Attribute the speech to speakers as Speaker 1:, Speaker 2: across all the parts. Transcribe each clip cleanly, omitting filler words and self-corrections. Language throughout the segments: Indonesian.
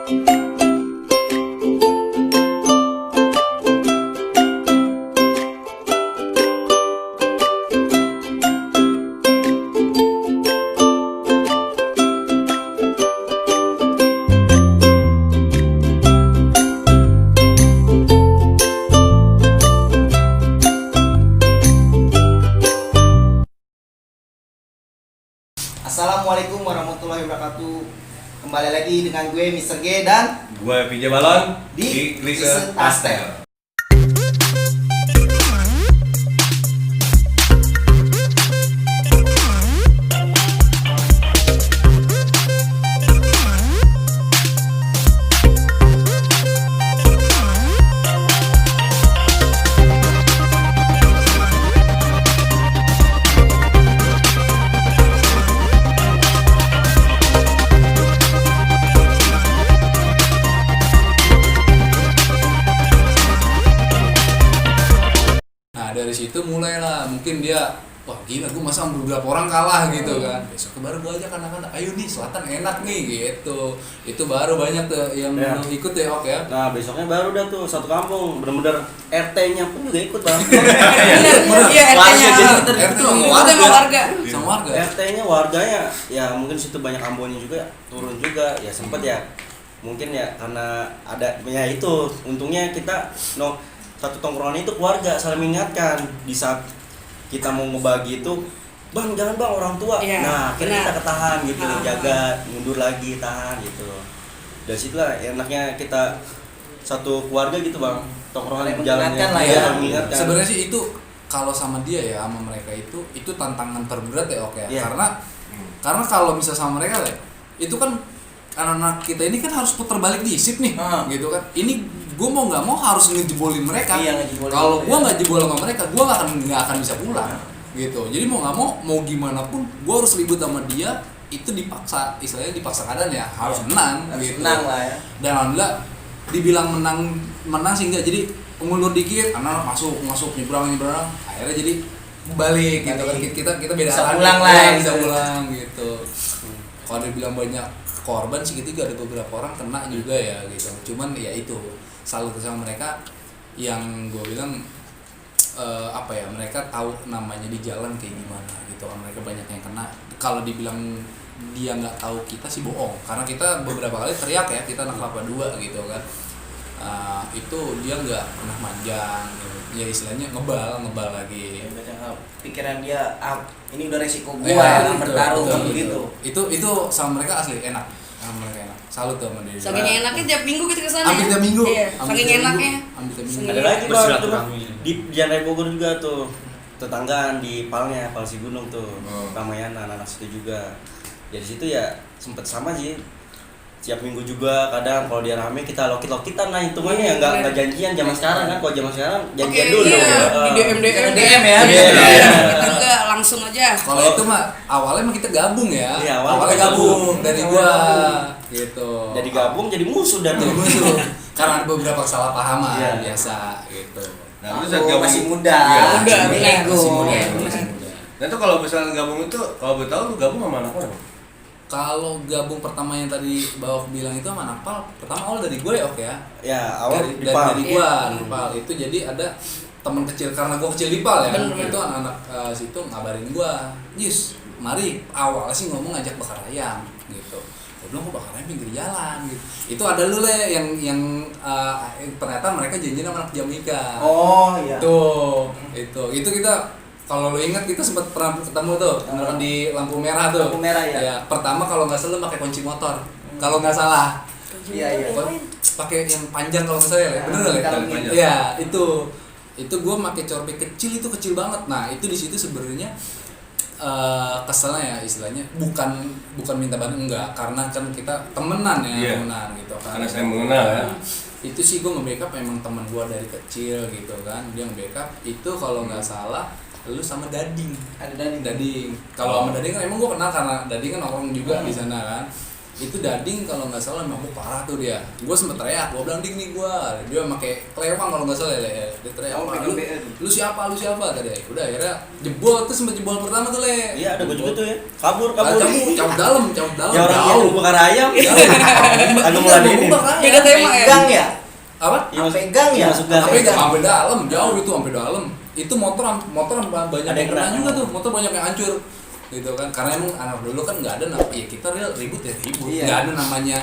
Speaker 1: Assalamualaikum warahmatullahi wabarakatuh. Kembali lagi dengan gue Mr. G dan
Speaker 2: gue PJ Balon
Speaker 1: di
Speaker 2: Listen
Speaker 1: Astel.
Speaker 3: Dari situ mulailah mungkin dia wah gila gue masa beberapa orang kalah gitu kan, besok baru gue ajak anak-anak ayo nih selatan enak nih gitu, itu baru banyak tuh yang ikut ya. Oke ya.
Speaker 4: Nah besoknya baru dah tuh satu kampung bener-bener RT-nya pun juga ikut bang.
Speaker 5: Iya RT-nya
Speaker 3: RT
Speaker 5: sama warga.
Speaker 3: Sama warga.
Speaker 4: RT-nya warganya ya mungkin situ banyak ambonnya juga turun juga ya sempet ya mungkin ya karena ada ya itu untungnya kita satu tongkrongan itu keluarga saling mengingatkan di saat kita mau ngebagi itu bang jangan bang orang tua nah akhirnya kita ketahan gitu jaga mundur lagi tahan gitu dari situlah enaknya kita satu keluarga gitu bang tongkrongan
Speaker 1: mengingatkan lah ya.
Speaker 3: Sebenarnya sih itu kalau sama dia ya sama mereka itu tantangan terberat ya oke ya. Karena kalau misal sama mereka ya itu kan anak-anak kita ini kan harus putar balik di isip nih gitu kan. Ini gue mau nggak mau harus ngejebolin mereka. Kalau gue nggak jebol sama mereka, gue nggak akan bisa pulang gitu. Jadi mau nggak mau gimana pun, gue harus ribut sama dia. Itu dipaksa, istilahnya dipaksa keadaan ya harus menang.
Speaker 1: Harus
Speaker 3: gitu.
Speaker 1: menang lah ya.
Speaker 3: Dan alhamdulillah dibilang menang sih enggak. Jadi mundur dikit, anak masuk nyebrang, akhirnya jadi balik gitu kan. Kita beda
Speaker 1: bisa
Speaker 3: arah.
Speaker 1: Pulang lah,
Speaker 3: bisa pulang gitu. Kalau dibilang banyak korban sih gitu ada beberapa orang kena juga ya gitu. Cuman ya itu salut sama mereka yang gue bilang mereka tahu namanya di jalan kayak gimana gitu. Mereka banyak yang kena. Kalau dibilang dia nggak tahu kita sih bohong, karena kita beberapa kali teriak ya, kita anak kelapa 2 gitu kan. Itu dia nggak pernah manjang gitu. Ya istilahnya ngebal lagi.
Speaker 1: Pikiran dia ini udah resiko gue
Speaker 3: bertarung
Speaker 1: gitu.
Speaker 3: Itu sama mereka asli enak. Mereka enak. Salut tuh sama dia.
Speaker 5: Saking enaknya tiap minggu kita kesana.
Speaker 3: Hampir tiap minggu.
Speaker 5: Iya, saking enaknya.
Speaker 4: Ada lagi bang tuh di Jalan Raya Bogor juga tuh tetanggaan di Palnya, Palsi Gunung tuh Ramayana anak-anak situ juga. Jadi situ ya sempet sama sih. Tiap minggu juga kadang kalau dia rame kita lokit-lokitan nah hitungannya ya nggak janjian zaman sekarang kan. Kalau zaman sekarang janjian dulu
Speaker 5: di DM
Speaker 1: ya.
Speaker 5: Kita enggak langsung aja.
Speaker 3: Kalau itu mah awalnya mah kita gabung ya.
Speaker 4: Iya,
Speaker 3: awalnya gabung dari gua gitu.
Speaker 4: Jadi gabung jadi musuh dan
Speaker 3: musuh. Karena ada beberapa kesalahpahaman biasa gitu.
Speaker 2: Nah, itu
Speaker 1: masih muda.
Speaker 3: Masih muda.
Speaker 2: Nah itu kalau misalnya gabung itu, kalau betul lu gabung sama anak orang?
Speaker 3: Kalau gabung pertama yang tadi Bawah bilang itu sama Napal, pertama awal dari gue ya oke ya.
Speaker 4: Ya awal
Speaker 3: dari gua Napal itu jadi ada teman kecil karena gua kecil di Pal ya. Itu anak-anak situ ngabarin gua, "Jis, mari." Awalnya sih ngomong ngajak bakar ayam gitu. Gua bilang kok bakar ayam pinggir jalan gitu. Itu ada lu le yang ternyata mereka janjian sama anak Jamaica.
Speaker 1: Oh iya.
Speaker 3: Tuh, itu kita kalau lo ingat kita sempat pernah ketemu tuh di lampu merah tuh.
Speaker 1: Lampu merah ya.
Speaker 3: Pertama kalau nggak salah pakai kunci motor. Kalau nggak salah.
Speaker 1: Iya.
Speaker 3: Pakai yang panjang kalau nggak salah ya. Bener nggak? Iya, itu gue pakai corbek kecil itu kecil banget. Nah, itu di situ sebenarnya keselnya ya istilahnya bukan minta bantuan enggak, karena kan kita temenan ya, temenan gitu kan.
Speaker 2: Karena saya mengenal ya.
Speaker 3: Itu sih gue nge-backup emang teman gue dari kecil gitu kan. Dia nge-backup itu kalau nggak salah lu sama Dading.
Speaker 1: Ada Dading.
Speaker 3: Kalau sama Dading kan emang gue kenal karena Dading kan nongkrong juga di sana kan. itu Dading kalau nggak salah mabuk parah tuh dia. Gue sempet teriak, gue bilang Ding nih gue, dia pakai kelewang kalau nggak salah ya, dia teriak, lu siapa tadi. Udah akhirnya jebol tuh, sempet jebol pertama tuh le.
Speaker 4: Iya, ada gue juga tuh ya. Kabur.
Speaker 3: Cabut dalam.
Speaker 4: Ya orang yang bakar ayam. Agak meladenin.
Speaker 5: Beda tema ya.
Speaker 1: Gang ya?
Speaker 3: Apa?
Speaker 1: Sampai gang ya?
Speaker 4: Masuk gang.
Speaker 3: Sampai dalam, jauh itu sampai dalam. Itu motor banyak
Speaker 4: Ada
Speaker 3: yang
Speaker 4: yang
Speaker 3: kena
Speaker 4: kena.
Speaker 3: juga tuh, motor banyak yang hancur gitu kan, karena emang anak dulu kan nggak ada ya kita ribut
Speaker 1: Iya.
Speaker 3: nggak ada namanya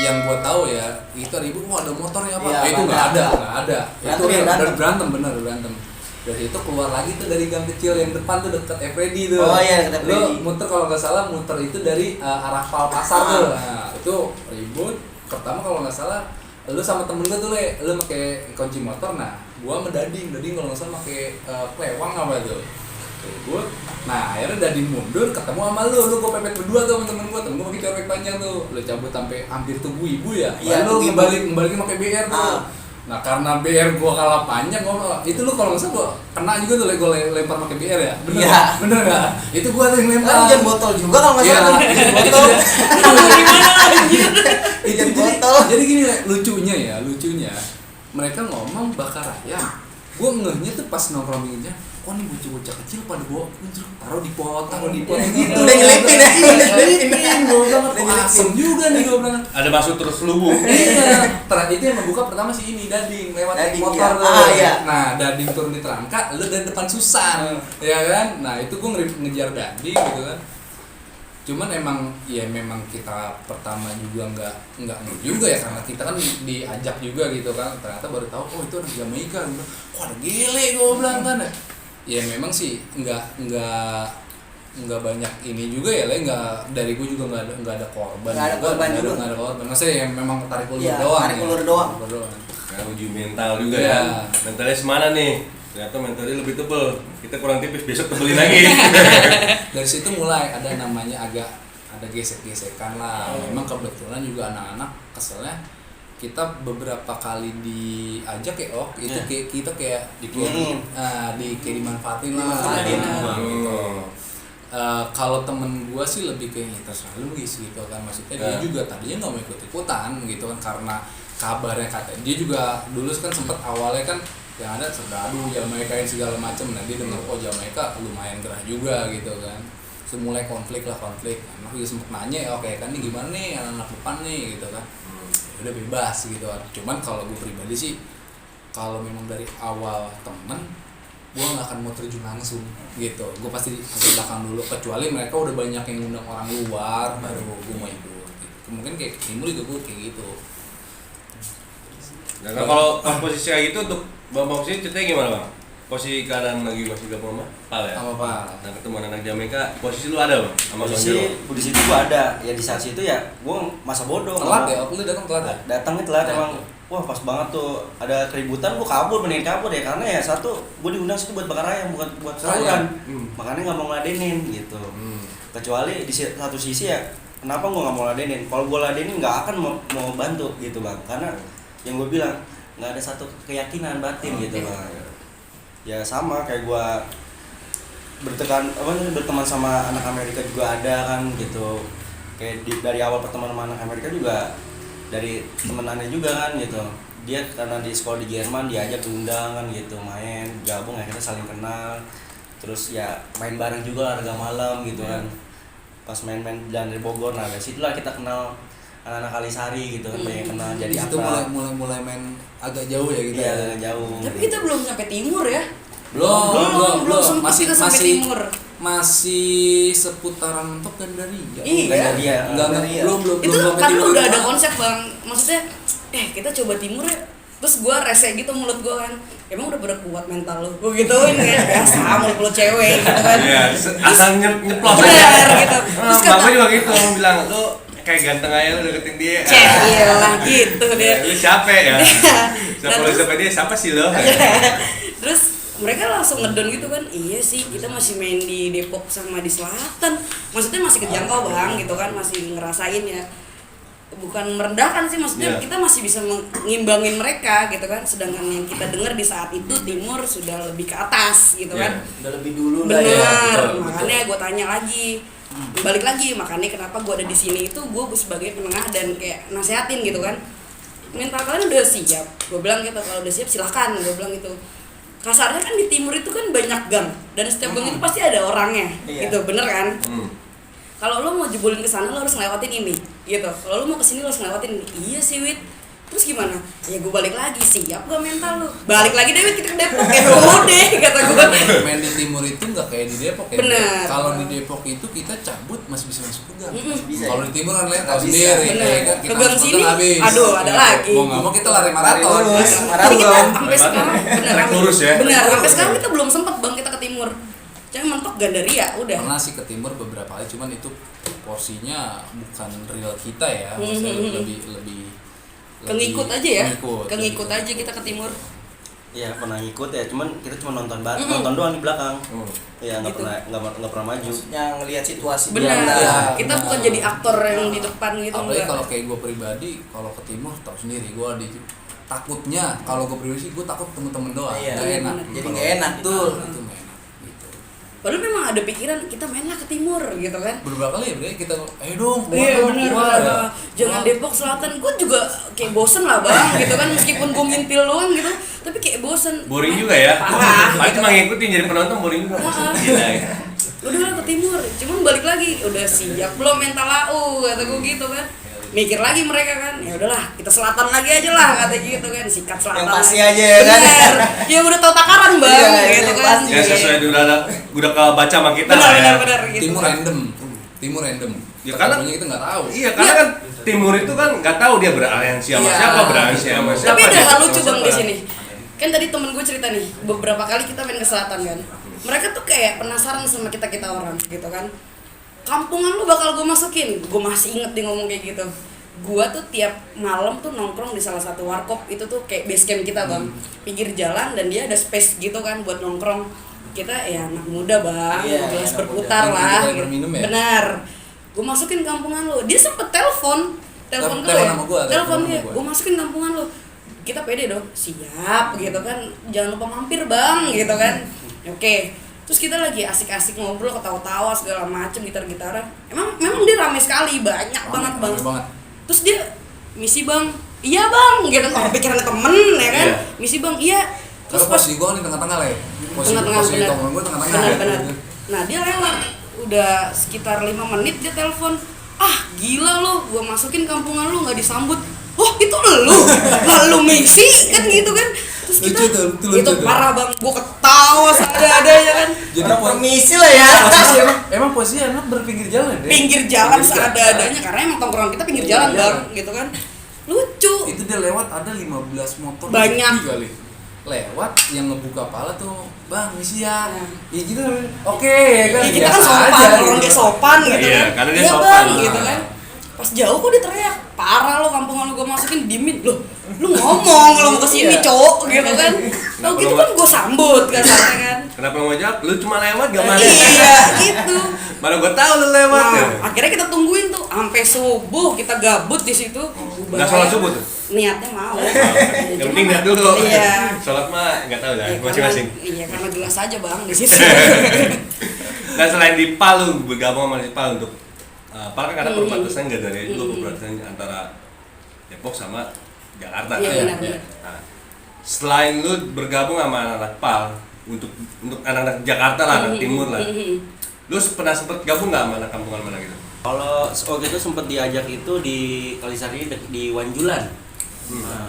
Speaker 3: yang gua tahu ya kita ribut, wah ada motornya apa.
Speaker 1: Iya,
Speaker 3: Itu nggak ada itu
Speaker 1: Berantem ya,
Speaker 3: berantem berantem. Dari itu keluar lagi tuh dari gang kecil yang depan tuh dekat Everedy tuh.
Speaker 1: Oh iya, dekat
Speaker 3: Lu
Speaker 1: Everedy.
Speaker 3: muter kalau nggak salah muter itu dari arah Pal Pasar tuh. Nah, itu ribut. Pertama kalau nggak salah lu sama temen lu tuh lu pakai kunci motor. Nah gua sama Dading kalau nggak salah pakai kelewang apa tuh ribut. Nah akhirnya Dading mundur ketemu sama lu gua pepet berdua tuh sama temen gua pakai corek panjang tuh, lu cabut sampai hampir tubuh ibu ya.
Speaker 1: Iya,
Speaker 3: Lu
Speaker 1: tubuh ibu.
Speaker 3: ngembaliin pakai BR tuh.
Speaker 1: Ah.
Speaker 3: Nah karena BR gua kalah panjang, itu lu kalau nggak salah gua kena juga tuh gua lempar pakai BR ya. Bener nggak? Itu gua tuh yang lempar.
Speaker 1: Kan hujan botol juga kalau nggak
Speaker 3: Iya.
Speaker 1: salah. Hujan botol.
Speaker 5: Gimana anjir?
Speaker 3: Itu
Speaker 1: Hujan
Speaker 3: jadi,
Speaker 1: botol.
Speaker 3: jadi gini lucunya mereka ngomong bakar ayam, gue ngehnya tuh pas nongkrong pinggirnya, oh nih bocah-bocah kecil pada bawa taruh di pot gitu.
Speaker 1: Udah nyelipin ya.
Speaker 3: Nyelipin, gue bilang kok asem juga nih gue bilang.
Speaker 2: Ada masuk terus lubung.
Speaker 3: Iya, itu yang membuka pertama si ini Dading lewat
Speaker 1: Dading,
Speaker 3: motor
Speaker 1: iya.
Speaker 3: tuh.
Speaker 1: Iya.
Speaker 3: Nah Dading turun di Terangka, lu dari depan Susan, ya kan? Nah itu gue ngejar Dading gitu kan. Cuman memang kita pertama juga nggak juga ya, karena kita kan diajak juga gitu kan, ternyata baru tahu oh itu anak Jamaika gitu. Wah ada gele gue bilang kan ya memang sih nggak banyak ini juga ya lah, nggak dari gue juga nggak ada korban,
Speaker 1: Nggak ada korban juga.
Speaker 3: nggak ada korban, maksudnya yang memang tarik ulur
Speaker 1: Iya,
Speaker 3: doang,
Speaker 1: tarik ulur doang.
Speaker 2: Karena uji mental juga
Speaker 3: Iya.
Speaker 2: ya. Mentalnya semana nih? Ternyata mentalnya lebih tebel. Kita kurang tipis, besok tebelin lagi.
Speaker 3: Dari situ mulai ada namanya ada gesek-gesekan lah. Memang kebetulan juga anak-anak keselnya kita beberapa kali diajak ya itu
Speaker 4: Iya.
Speaker 3: kita kayak
Speaker 4: Dikirimin.
Speaker 3: dimanfaatin lah.
Speaker 1: Dimanfaatin.
Speaker 3: Gitu. Kalau temen gua sih lebih kayak terserah lu gitu kan, maksudnya dia juga tadinya nggak mau ikut-ikutan gitu kan, karena kabarnya katanya dia juga dulu kan sempat awalnya kan yang ada serdadu Jamaikain segala macam. Nah dia dengar oh Jamaika lumayan gerah juga gitu kan, semulai konflik anak juga sempet nanya ya oke kan ini gimana nih anak depan nih gitu kan. Udah bebas gitu kan. Cuman kalau gue pribadi sih kalau memang dari awal temen gue nggak akan mau terjun langsung gitu, gue pasti di belakang dulu, kecuali mereka udah banyak yang ngundang orang luar baru gue mau ikut gitu. Mungkin kayak timur juga gue kayak gitu.
Speaker 2: Nah kalau pas posisi kayak gitu untuk Bang posisi ceritanya gimana Bang? Posisi keadaan lagi masih gabung sama Pal ya?
Speaker 3: Sama Pal.
Speaker 2: Nah ketemu anak Jamaika, posisi lu ada Bang? Sama Bang Jero?
Speaker 4: Di situ gua ada. Ya di saat itu ya gua masa bodoh.
Speaker 3: Telat ya, aku datang telat ya.
Speaker 4: Datangnya telat emang. Wah pas banget tuh ada keributan, gua mending kabur ya, karena ya satu gua diundang situ buat bakar ayam, bukan buat tawuran. Makanya nggak mau ngeladenin gitu. Kecuali di satu sisi ya, kenapa gua nggak mau ladenin? Kalau gua ladenin nggak akan mau bantu gitu bang, karena yang gua bilang nggak ada satu keyakinan batin gitu bang. Ya sama kayak gua berteman sama anak Amerika juga ada kan gitu, kayak dari awal pertemanan sama anak Amerika juga dari temenannya juga kan gitu. Dia karena di sekolah di Jerman diajak diundang kan gitu, main gabung akhirnya saling kenal, terus ya main bareng juga olahraga malam gitu kan. Pas main-main jalan dari Bogor, nah dari situlah kita kenal anak-anak Kalisari gitu kan, banyak kenal jadi
Speaker 3: Itu
Speaker 4: akrab.
Speaker 3: mulai main agak jauh ya gitu.
Speaker 4: Iya,
Speaker 3: Ya.
Speaker 4: agak jauh.
Speaker 5: Tapi kita belum sampai timur ya.
Speaker 3: Belum
Speaker 5: sempet kita sampai timur.
Speaker 3: Masih seputaran mentok Gandaria.
Speaker 5: Iya.
Speaker 4: Gandaria.
Speaker 3: Belum
Speaker 5: Itu
Speaker 3: sampai
Speaker 5: kan
Speaker 3: timur
Speaker 5: udah ada
Speaker 3: banget.
Speaker 5: konsep bang, maksudnya kita coba timur ya. Terus gue rese gitu mulut gue kan, emang udah pada kuat mental lu, gue gituin kayak biasa mulut cewek gitu kan.
Speaker 2: Iya, asal nyeplos
Speaker 5: Bener
Speaker 2: aja.
Speaker 5: gitu. Terus kata,
Speaker 2: Bapak juga gitu, ngomong bilang, lu kayak ganteng aja lu deketin dia.
Speaker 5: iyalah gitu dia.
Speaker 2: Lu siapa ya?
Speaker 5: Nah,
Speaker 2: Siapa lu
Speaker 5: terus-
Speaker 2: siapa dia? Siapa sih lo?
Speaker 5: Terus mereka langsung ngedon gitu kan, iya sih kita masih main di Depok sama di Selatan, maksudnya masih kejangkau bang gitu kan, masih ngerasain ya, bukan merendahkan sih, maksudnya
Speaker 2: Iya.
Speaker 5: kita masih bisa mengimbangin mereka gitu kan, sedangkan yang kita dengar di saat itu timur sudah lebih ke atas gitu kan.
Speaker 1: Udah lebih dulu lah ya.
Speaker 5: Benar,
Speaker 3: betul,
Speaker 5: makanya gue tanya lagi, Balik lagi, makanya kenapa gue ada di sini itu gue sebagai penengah dan kayak nasehatin gitu kan. Mental kalian udah siap, gue bilang gitu. Kalau udah siap silahkan, gue bilang gitu. Kasarnya kan di timur itu kan banyak gang, dan setiap gang itu pasti ada orangnya,
Speaker 1: Iya.
Speaker 5: gitu, bener kan? Kalau lo mau jebolin ke sana lo harus ngelewatin ini, gitu. Kalau lo mau kesini lo harus ngelewatin ini. Iya sih Wit. Terus gimana? Ya gue balik lagi, siap gak mental lo? Balik lagi deh Wit, kita ke Depok. Udah kata gue.
Speaker 3: Main di timur itu nggak kayak di Depok ya.
Speaker 5: Bener.
Speaker 3: Kalau di Depok itu kita cabut masih bisa masuk ke gang.
Speaker 1: Bisa,
Speaker 3: Kalau
Speaker 1: ya?
Speaker 3: di timur kan lihat
Speaker 1: Nggak
Speaker 3: tahu
Speaker 1: bisa.
Speaker 3: sendiri.
Speaker 5: Bener.
Speaker 3: Ya kan?
Speaker 5: Ke
Speaker 3: Kita
Speaker 5: gang
Speaker 3: harus
Speaker 5: sini,
Speaker 3: nonton habis.
Speaker 5: aduh, ada lagi.
Speaker 3: Mau nggak mau kita lari maraton.
Speaker 1: lurus.
Speaker 5: Jadi kita
Speaker 1: Maraton.
Speaker 5: sampai sekarang bener,
Speaker 2: Naik lurus ya?
Speaker 5: bener, sampai sekarang kita belum sempet bang kita ke timur. Cuma mentok Gandaria udah.
Speaker 3: Pernah sih ke timur beberapa kali, cuman itu porsinya bukan real kita ya. Maksudnya lebih
Speaker 5: Kengikut aja ya.
Speaker 3: Kengikut
Speaker 5: Aja kita ke timur.
Speaker 4: Ya pernah ngikut ya, cuman kita cuma nonton nonton doang di belakang. Ya nggak
Speaker 5: Gitu.
Speaker 4: nggak pernah maju.
Speaker 1: Maksudnya ngelihat situasi
Speaker 5: Benar.
Speaker 3: Iya.
Speaker 5: Kita bukan jadi aktor yang di depan gitu
Speaker 3: Apalagi
Speaker 5: enggak.
Speaker 3: kalau kayak gue pribadi, kalau ke timur tahu sendiri gue takutnya kalau gue pribadi sih gue takut temen-temen doang.
Speaker 1: Iya.
Speaker 3: Nggak enak.
Speaker 1: Jadi
Speaker 3: Kalau
Speaker 1: nggak enak,
Speaker 3: itu
Speaker 1: betul.
Speaker 3: itu nggak enak gitu.
Speaker 5: Padahal memang ada pikiran kita mainlah ke timur gitu kan.
Speaker 3: Beberapa kali ya Bre, kita ayo dong
Speaker 5: Iya
Speaker 3: dong,
Speaker 5: benar
Speaker 3: keluar
Speaker 5: benar.
Speaker 3: ya.
Speaker 5: Jangan Depok Selatan, gue juga kayak bosen lah bang, gitu kan meskipun gue ngintil doang gitu, tapi kayak bosen.
Speaker 2: Boring juga ya.
Speaker 5: Parah.
Speaker 2: Paling cuma ngikutin jadi penonton boring juga. Gila ya.
Speaker 5: Udah lah ke timur, cuman balik lagi, udah siap belum mental lau kata gue gitu kan. Mikir lagi mereka kan, ya udahlah kita selatan lagi aja lah kata gitu kan, sikat selatan.
Speaker 1: Yang pasti
Speaker 5: lagi.
Speaker 1: aja ya kan?
Speaker 5: Bener, yang udah tahu takaran bang,
Speaker 1: Iya,
Speaker 5: gitu
Speaker 1: yang
Speaker 5: kan.
Speaker 1: pasti.
Speaker 2: Ya sesuai udah kebaca sama kita
Speaker 5: Benar
Speaker 2: lah ya.
Speaker 5: benar benar gitu.
Speaker 3: Timur random.
Speaker 2: Ya, karena-
Speaker 3: Ketemunya kita nggak tahu.
Speaker 2: Iya, karena kan timur itu kan nggak tahu dia beraliansi sama
Speaker 5: Iya.
Speaker 2: siapa, beraliansi sama siapa.
Speaker 5: Tapi ada
Speaker 2: dia
Speaker 5: hal
Speaker 2: sama
Speaker 5: lucu bang
Speaker 2: siapa.
Speaker 5: di sini. Kan tadi temen gue cerita nih, beberapa kali kita main ke selatan kan. Mereka tuh kayak penasaran sama kita orang gitu kan. Kampungan lu bakal gue masukin. Gue masih inget dia ngomong kayak gitu. Gue tuh tiap malam tuh nongkrong di salah satu warkop, itu tuh kayak base camp kita bang, pinggir jalan dan dia ada space gitu kan buat nongkrong. Kita ya anak muda bang,
Speaker 1: Iya,
Speaker 5: jelas
Speaker 1: anak
Speaker 5: berputar
Speaker 3: muda.
Speaker 5: lah.
Speaker 3: Kita berminum ya?
Speaker 5: Benar. Gue masukin kampungan lu. Dia sempet telepon gue
Speaker 3: Telepon
Speaker 5: ya.
Speaker 3: sama gua,
Speaker 5: Telepon
Speaker 3: telepon
Speaker 5: dia.
Speaker 3: sama gua.
Speaker 5: Gue masukin kampungan lu. Kita pede dong, siap gitu kan. Jangan lupa mampir bang, gitu kan. Oke. Terus kita lagi asik-asik ngobrol, ketawa-tawa segala macem, gitar-gitaran. Memang dia rame sekali, banyak banget bang.
Speaker 3: Rame banget.
Speaker 5: Terus dia misi bang, iya bang, gitu kan. Pikiran temen ya kan.
Speaker 2: Iya.
Speaker 5: Misi bang, iya.
Speaker 3: Terus posisi gue di tengah-tengah lah ya.
Speaker 5: Tengah-tengah,
Speaker 3: Posisi
Speaker 5: benar.
Speaker 3: tongkrong gue tengah-tengah.
Speaker 5: Benar. Nah dia lewat, udah sekitar 5 menit dia telepon. Ah gila lo, gua masukin kampungan lu nggak disambut. Oh itu lu, lalu misi kan gitu kan. Terus kita
Speaker 3: Lucu tuh, lucu
Speaker 5: itu
Speaker 3: tuh.
Speaker 5: parah bang, gua ketawa seadanya kan.
Speaker 3: Jadi
Speaker 1: Orang permisi lah ya.
Speaker 3: emang posisi anak berpinggir jalan ya?
Speaker 5: Pinggir jalan
Speaker 3: Pinggir jalan.
Speaker 5: seadanya karena emang tongkrongan kita pinggir jalan
Speaker 3: Iya.
Speaker 5: bang, gitu kan. Lucu.
Speaker 3: Itu dia lewat ada 15 motor
Speaker 5: Banyak.
Speaker 3: lebih kali. Lewat yang ngebuka pala tuh, "Bang, misi ya."
Speaker 5: Nah.
Speaker 3: Ya gitu. Oke, ya kan.
Speaker 5: Ya, kita kan
Speaker 3: Biasa
Speaker 5: sopan,
Speaker 3: aja,
Speaker 5: orang
Speaker 3: gitu.
Speaker 5: dia sopan gitu
Speaker 2: Iya,
Speaker 5: kan.
Speaker 2: karena dia
Speaker 5: Iya,
Speaker 2: sopan.
Speaker 5: bang, gitu kan. Pas jauh kok dia teriak, parah lo kampungan lo gue masukin dimin loh. Lu ngomong kalau mau kesini
Speaker 3: Iya.
Speaker 5: cowok gitu kan. Kalau
Speaker 2: Kenapa
Speaker 5: gitu
Speaker 2: lo
Speaker 5: kan gue sambut kasarnya kan.
Speaker 2: Kenapa lo ngajak? Lu cuma lewat gak mana?
Speaker 5: Iya gitu.
Speaker 2: Mana gua tahu lu lewat ya.
Speaker 5: Nah, akhirnya kita tungguin tuh sampai subuh kita gabut di situ.
Speaker 2: Nggak sholat subuh tuh?
Speaker 5: Niatnya mau.
Speaker 2: Yang penting lihat dulu.
Speaker 5: Iya.
Speaker 2: Sholat mah nggak tahu lah,
Speaker 5: Iya,
Speaker 2: masing-masing.
Speaker 5: Iya karena jelas aja bang di situ.
Speaker 2: Nah selain di Palu bergabung sama di Palu untuk Palu kan ada perbatasan nggak dari lu
Speaker 5: Hmm.
Speaker 2: perbatasan antara Depok sama Jakarta.
Speaker 5: Iya
Speaker 2: kan?
Speaker 5: benar-benar.
Speaker 2: Nah, selain lu bergabung sama anak-anak Pal untuk anak-anak Jakarta lah, anak Timur lah. Lu pernah sempet gabung nggak sama anak kampungan mana gitu?
Speaker 4: Kalau waktu itu sempat diajak itu di Kalisari di Wanjulan.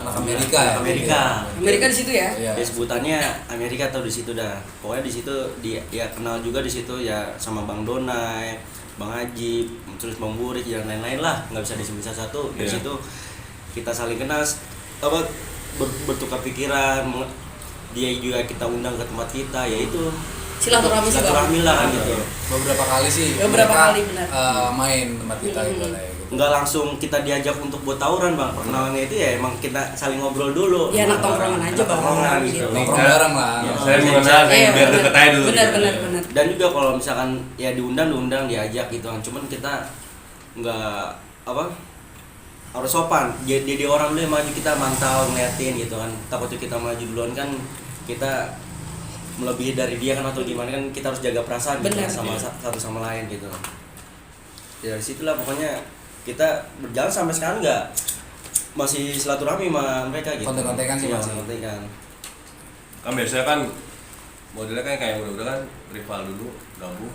Speaker 3: Anak Amerika ya?
Speaker 4: Amerika.
Speaker 5: Amerika di situ ya.
Speaker 3: Iya.
Speaker 4: Ya sebutannya Amerika atau di situ dah. Pokoknya di situ dia kenal juga di situ ya sama Bang Donai, Bang Haji, terus Bang Burik dan lain-lain lah, nggak bisa disebut satu. Dari
Speaker 2: Iya.
Speaker 4: situ kita saling kenal, bertukar pikiran. Dia juga kita undang ke tempat kita, yaitu
Speaker 5: Silaturahmi
Speaker 4: lah kan gitu.
Speaker 3: Beberapa kali sih.
Speaker 5: Beberapa
Speaker 3: mereka,
Speaker 5: kali, benar.
Speaker 3: main tempat kita gitu lah ya, gitu.
Speaker 4: Nggak langsung kita diajak untuk buat tawuran bang, perkenalannya itu ya emang kita saling ngobrol dulu.
Speaker 5: Ya anak tongkrongan aja
Speaker 4: Anak
Speaker 5: bang.
Speaker 4: tongkrongan
Speaker 5: Gitu.
Speaker 4: gitu.
Speaker 3: Nongkrong bareng lah.
Speaker 4: Iya.
Speaker 2: Saya mengenal, saya
Speaker 5: Iya,
Speaker 2: biar
Speaker 5: benar.
Speaker 2: deket aja dulu.
Speaker 5: Benar
Speaker 2: gitu.
Speaker 5: benar benar.
Speaker 4: Dan juga kalau misalkan ya diundang diajak gitu kan, cuman kita nggak harus sopan. Jadi orang dulu yang maju kita mantau ngeliatin gitu kan, takutnya kita maju duluan kan kita melebihi dari dia kan atau gimana kan, kita harus jaga perasaan gitu
Speaker 5: Benar.
Speaker 4: sama satu sama lain gitu. Ya dari situlah pokoknya kita berjalan sampai sekarang masih silaturahmi sama mereka gitu.
Speaker 3: Kontek-kontekan sih
Speaker 4: Iya,
Speaker 3: masih.
Speaker 4: kontek-kontekan.
Speaker 2: Kan biasanya kan modelnya kan kayak udah kan rival dulu gabung.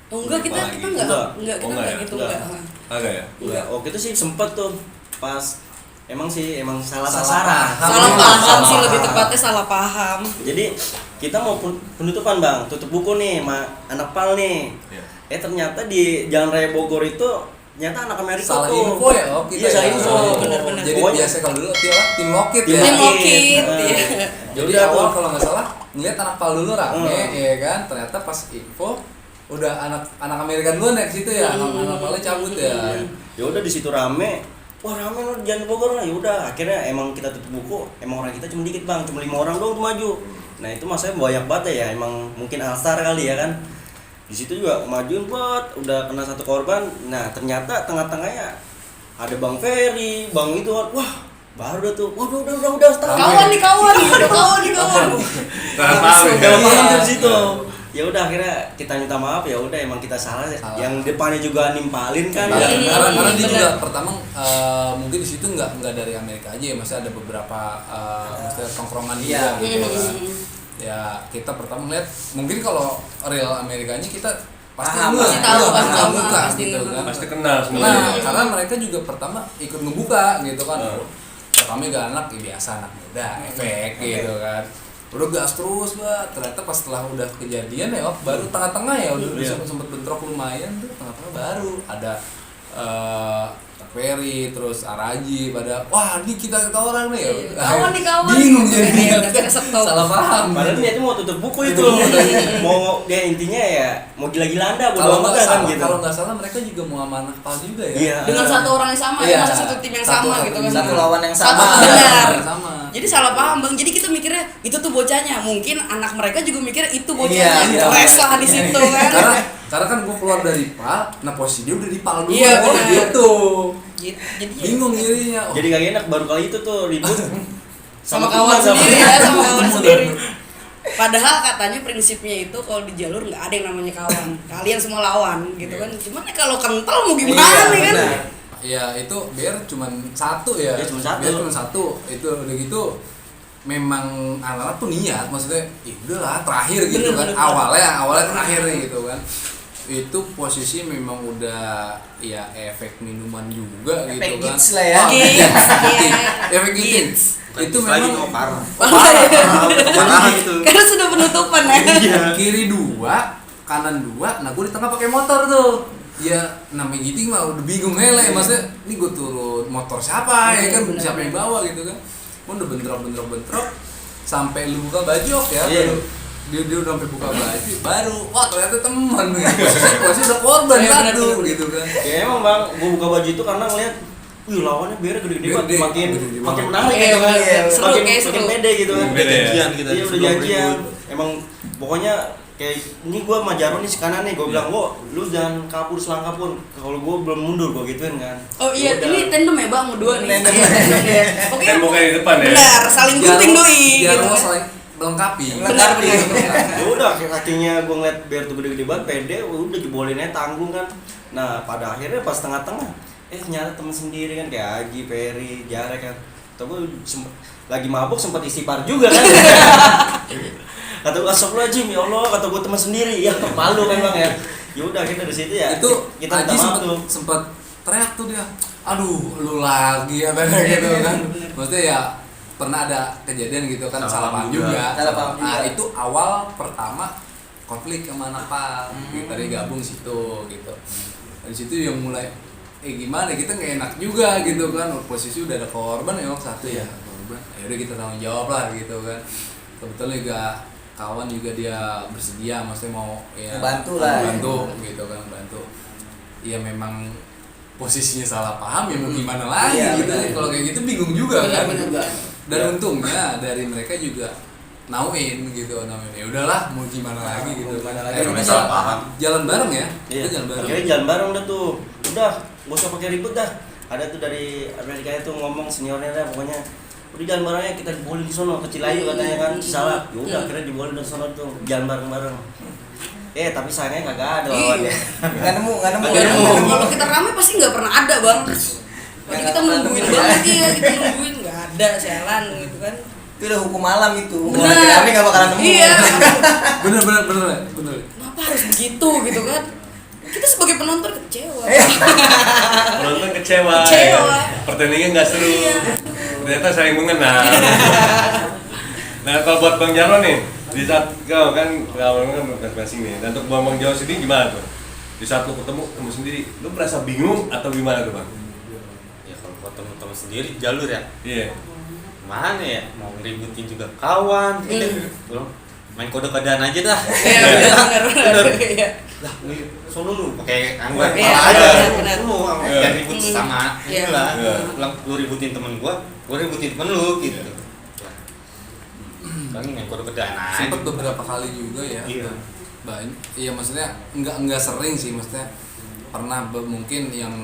Speaker 5: Oh enggak, kita
Speaker 2: Lagi.
Speaker 5: enggak
Speaker 4: Enggak.
Speaker 5: kita
Speaker 2: Oh, enggak
Speaker 5: enggak
Speaker 2: ya?
Speaker 5: gitu
Speaker 4: Enggak.
Speaker 5: enggak.
Speaker 2: Agak ya?
Speaker 4: Enggak, waktu itu sih sempet tuh pas emang salah
Speaker 3: Salah
Speaker 4: sasaran.
Speaker 3: paham.
Speaker 5: Salah paham sih,
Speaker 3: Salah
Speaker 5: lebih
Speaker 3: paham.
Speaker 5: tepatnya salah paham.
Speaker 4: Jadi kita mau penutupan bang, tutup buku nih sama anak pal nih.
Speaker 2: Iya.
Speaker 4: Ternyata di Jalan Raya Bogor itu ternyata anak Amerika
Speaker 3: Salah
Speaker 4: tuh.
Speaker 3: info ya, oh kita
Speaker 4: Iya, salah
Speaker 3: ya.
Speaker 4: info.
Speaker 5: Bener-bener.
Speaker 3: Jadi
Speaker 4: Pokoknya-
Speaker 3: biasa kalau dulu tim lokit
Speaker 4: Tim
Speaker 3: ya.
Speaker 5: Tim lokit,
Speaker 4: Nah,
Speaker 5: iya.
Speaker 3: Jadi
Speaker 4: Yaudah
Speaker 3: awal
Speaker 4: tuh.
Speaker 3: kalau nggak salah ngeliat anak pal dulu rame,
Speaker 4: Hmm.
Speaker 3: ya kan. Ternyata pas info udah anak Amerika duluan ya ke situ ya, anak palnya cabut ya.
Speaker 4: Ya udah di situ rame. Wah rame lu di Jalan Bogor lah. Ya udah akhirnya emang kita tutup buku. Emang orang kita cuma dikit bang, cuma 5 orang doang tuh maju. Nah itu masanya banyak banget ya. Emang mungkin alstar kali ya kan. Di situ juga majuin buat udah kena satu korban. Nah ternyata tengah-tengahnya ada Bang Ferry, Bang itu, wah baru dah tuh, udah, start.
Speaker 5: Kawan nih kawan, udah kawan nih kawan.
Speaker 2: Terlalu
Speaker 4: Dalam
Speaker 3: Iya.
Speaker 4: paham dari situ. Ya udah akhirnya kita minta maaf, ya udah emang kita salah.
Speaker 3: Salah.
Speaker 4: Yang depannya juga nimpalin kan.
Speaker 3: Karena,
Speaker 4: ya.
Speaker 3: karena dia
Speaker 5: bener.
Speaker 3: juga pertama mungkin di situ nggak dari Amerika aja ya, masih ada beberapa maksudnya tongkrongan
Speaker 4: Iya.
Speaker 3: juga gitu kan. Ya kita pertama ngeliat mungkin kalau real Amerikanya kita pasti
Speaker 4: Paham,
Speaker 3: ngeh,
Speaker 4: pasti
Speaker 5: tahu,
Speaker 3: iya,
Speaker 5: pasti tahu,
Speaker 3: ngebuka
Speaker 5: pasti
Speaker 3: gitu
Speaker 5: ngeh.
Speaker 3: kan.
Speaker 2: Pasti kenal
Speaker 3: Nah,
Speaker 2: semuanya.
Speaker 3: karena mereka juga pertama ikut ngebuka gitu kan.
Speaker 2: Hmm.
Speaker 3: Pertama gak anak, ya biasa anak muda, efek gitu kan. Udah gas terus, Mbak. Ternyata pas setelah udah kejadian ya, baru tengah-tengah ya udah
Speaker 4: Iya.
Speaker 3: sempet bentrok lumayan tuh, tengah-tengah baru ada Ferry, terus Araji pada wah ini kita orang nih ya.
Speaker 5: Kawan nih kawan.
Speaker 3: Bingung jadi
Speaker 5: Iya, udah kena stop.
Speaker 3: salah paham.
Speaker 4: Padahal niatnya mau tutup buku itu. Mau dia intinya ya mau gila-gilaan dah
Speaker 3: Kalau
Speaker 4: bodo
Speaker 3: nggak
Speaker 4: amat kan
Speaker 3: salah,
Speaker 4: gitu.
Speaker 3: kalau nggak salah mereka juga mau amanah pal juga ya.
Speaker 4: Iya.
Speaker 5: Dengan satu orang yang sama,
Speaker 3: Iya.
Speaker 5: ya, masih satu tim yang sama gitu kan.
Speaker 1: Satu lawan yang
Speaker 5: Satu,
Speaker 1: sama.
Speaker 5: benar.
Speaker 3: Sama.
Speaker 5: Jadi salah paham bang. Jadi kita mikirnya itu tuh bocahnya. Mungkin anak mereka juga mikir itu
Speaker 1: Iya,
Speaker 5: bocahnya.
Speaker 3: iya.
Speaker 5: Stres lah di situ kan.
Speaker 3: Karena kan gue keluar dari pal, nah posisi dia udah di pal dulu.
Speaker 5: Iya, benar.
Speaker 3: Gitu.
Speaker 5: Jadi
Speaker 3: Bingung dirinya. Oh,
Speaker 4: Jadi gak enak baru kali itu tuh ribut
Speaker 5: sama
Speaker 4: teman,
Speaker 5: kawan sendiri ya, sama kawan
Speaker 3: teman.
Speaker 5: sendiri. Padahal katanya prinsipnya itu kalau di jalur nggak ada yang namanya kawan. Kalian semua lawan gitu kan. Cuman ya kalau kental mau gimana
Speaker 4: Iya,
Speaker 5: nih kan?
Speaker 4: benar.
Speaker 3: ya itu biar cuman satu ya.
Speaker 4: Iya, cuma satu.
Speaker 3: Biar cuma satu. Itu udah gitu memang anak-anak tuh niat maksudnya ya udahlah terakhir gitu
Speaker 5: Bener,
Speaker 3: kan.
Speaker 5: bener.
Speaker 3: Awalnya terakhir nih gitu kan. Itu posisi memang udah ya efek minuman juga
Speaker 1: Efek
Speaker 3: gitu kan.
Speaker 1: hits lah ya.
Speaker 3: Oh,
Speaker 5: Kids,
Speaker 3: iya.
Speaker 5: iya.
Speaker 3: Efek hits. Itu
Speaker 4: lagi
Speaker 3: memang
Speaker 4: parah.
Speaker 5: Parah
Speaker 4: itu.
Speaker 5: Karena sudah penutupan ya.
Speaker 3: kiri 2, kanan 2, nah gue di tengah pakai motor tuh. Ya namanya gitu mah udah bingung hele, maksudnya ini gue turun motor siapa ya kan,
Speaker 5: Bener,
Speaker 3: siapa yang bawa gitu kan. Gue udah bentrok sampai lu buka baju ya.
Speaker 4: Iya.
Speaker 3: Baru dia udah sampai buka baju baru wah ternyata teman nih. Posisi udah korban
Speaker 5: Iya,
Speaker 3: satu
Speaker 5: bener.
Speaker 3: gitu kan.
Speaker 4: Ya emang bang, gua buka baju itu karena ngeliat wih lawannya biar gede-gede banget,
Speaker 3: Gede,
Speaker 4: makin
Speaker 3: gede-gede
Speaker 4: makin
Speaker 3: banget.
Speaker 4: menarik
Speaker 5: Iya,
Speaker 4: gitu kan.
Speaker 5: bener. Seru,
Speaker 4: Makin
Speaker 5: kayak
Speaker 4: makin
Speaker 5: seru.
Speaker 4: pede gitu kan.
Speaker 2: Beda ya?
Speaker 4: Iya udah janjian. Emang pokoknya kayak ini gua sama Jarwo nih sekanan nih, gua bilang, "Wo, lu jangan kabur selangkah pun. Kalau gua belum mundur gua gituin kan."
Speaker 5: Oh iya,
Speaker 4: Udah.
Speaker 5: ini tandem ya bang, berdua nih.
Speaker 1: Tandem.
Speaker 5: Iya, tandem ya. Oke.
Speaker 2: Temboknya di depan ya?
Speaker 5: Benar, saling gunting doi.
Speaker 3: Biar
Speaker 5: gitu
Speaker 3: mau
Speaker 5: kan.
Speaker 3: saling melengkapi.
Speaker 5: Benar, benar.
Speaker 4: Ya udah akhirnya gua ngeliat biar tuh gede-gede banget pede, udah jebolinnya tanggung kan. Nah, pada akhirnya pas tengah-tengah ternyata temen sendiri kan kayak Aji, Ferry, Jarek kan. Atau gua lagi mabuk sempat istighfar juga kan. Kata gua astagfirullahaladzim ya Allah, kata gua teman sendiri. Ya malu kan Bang ya. Ya udah kita dari situ ya.
Speaker 3: Itu
Speaker 4: kita
Speaker 3: Aji
Speaker 4: minta maaf tuh.
Speaker 3: sempet teriak tuh dia, aduh lu lagi apa gitu kan. Maksudnya ya pernah ada kejadian gitu kan, salah paham juga.
Speaker 1: Salah paham juga.
Speaker 3: Nah itu awal pertama konflik sama Napal, kita gabung situ gitu. Dari situ yang mulai gimana kita nggak enak juga gitu kan, posisi udah ada korban ya waktu satu ya korban, ya udah kita tanggung jawab lah gitu kan. Kebetulan juga kawan juga dia bersedia, maksudnya mau ya
Speaker 1: Bantu lah.
Speaker 3: bantu gitu kan, bantu. Ya memang posisinya salah paham ya mau gimana lagi
Speaker 1: Iya,
Speaker 3: gitu.
Speaker 1: benar.
Speaker 3: Kalau kayak gitu bingung juga
Speaker 5: Benar,
Speaker 3: kan.
Speaker 5: benar, benar.
Speaker 3: Dan untungnya dari mereka juga nauin gitu, nauin. Ya udahlah mau gimana lagi gitu.
Speaker 1: gimana lagi,
Speaker 3: Akhirnya
Speaker 1: namanya
Speaker 3: kita
Speaker 1: salah paham.
Speaker 3: jalan bareng ya.
Speaker 4: Iya.
Speaker 3: Kita jalan bareng.
Speaker 4: Akhirnya jalan bareng dah tuh. Udah, gak usah pakai ribut dah. Ada tuh dari Amerika itu ngomong seniornya dah pokoknya. Udah jalan barengnya kita dibolin di sono ke Cilayu katanya kan, salah. Ya udah akhirnya dibolin di sono tuh, jalan bareng-bareng. Tapi sayangnya kagak ada
Speaker 5: Iya.
Speaker 4: lawannya.
Speaker 1: Nggak nemu.
Speaker 5: Kalau kita rame pasti nggak pernah ada bang. Jadi kita nungguin banget ya, kita nungguin nggak ada sialan gitu kan.
Speaker 1: Itu udah hukum alam itu. Mau
Speaker 5: Bener.
Speaker 1: rame nggak bakalan nemu.
Speaker 5: Iya.
Speaker 3: bener.
Speaker 5: Kenapa harus begitu gitu kan? Kita sebagai penonton kecewa.
Speaker 2: Penonton kecewa.
Speaker 5: Kecewa.
Speaker 2: Ya. Pertandingan nggak seru.
Speaker 5: Iya.
Speaker 2: Ternyata saling mengenal. Nah kalau buat Bang Jarwo nih, di saat kau kan masing-masing nih, dan untuk Bang Jarwo sendiri gimana tuh? Di saat lu ketemu kamu sendiri, lu merasa bingung atau gimana tuh Bang?
Speaker 6: Ya kalau buat temen-temen sendiri jalur ya
Speaker 2: Iya.
Speaker 6: mana ya mau ngeributin juga kawan gitu belum main kode-kodean aja dah.
Speaker 5: Iya benar. Iya.
Speaker 6: Lah sono lu pakai anggar
Speaker 5: Iya,
Speaker 6: kepala aja
Speaker 5: benar.
Speaker 6: lu
Speaker 5: Iya.
Speaker 6: jangan ribut sama
Speaker 5: Iya.
Speaker 6: inilah
Speaker 2: Iya.
Speaker 6: lu ributin temen gua ributin temen lu gitu. Bang main kode-kodean aja.
Speaker 3: Sempet beberapa kali juga ya.
Speaker 6: Iya.
Speaker 3: Banyak. Iya maksudnya enggak sering sih, maksudnya pernah mungkin yang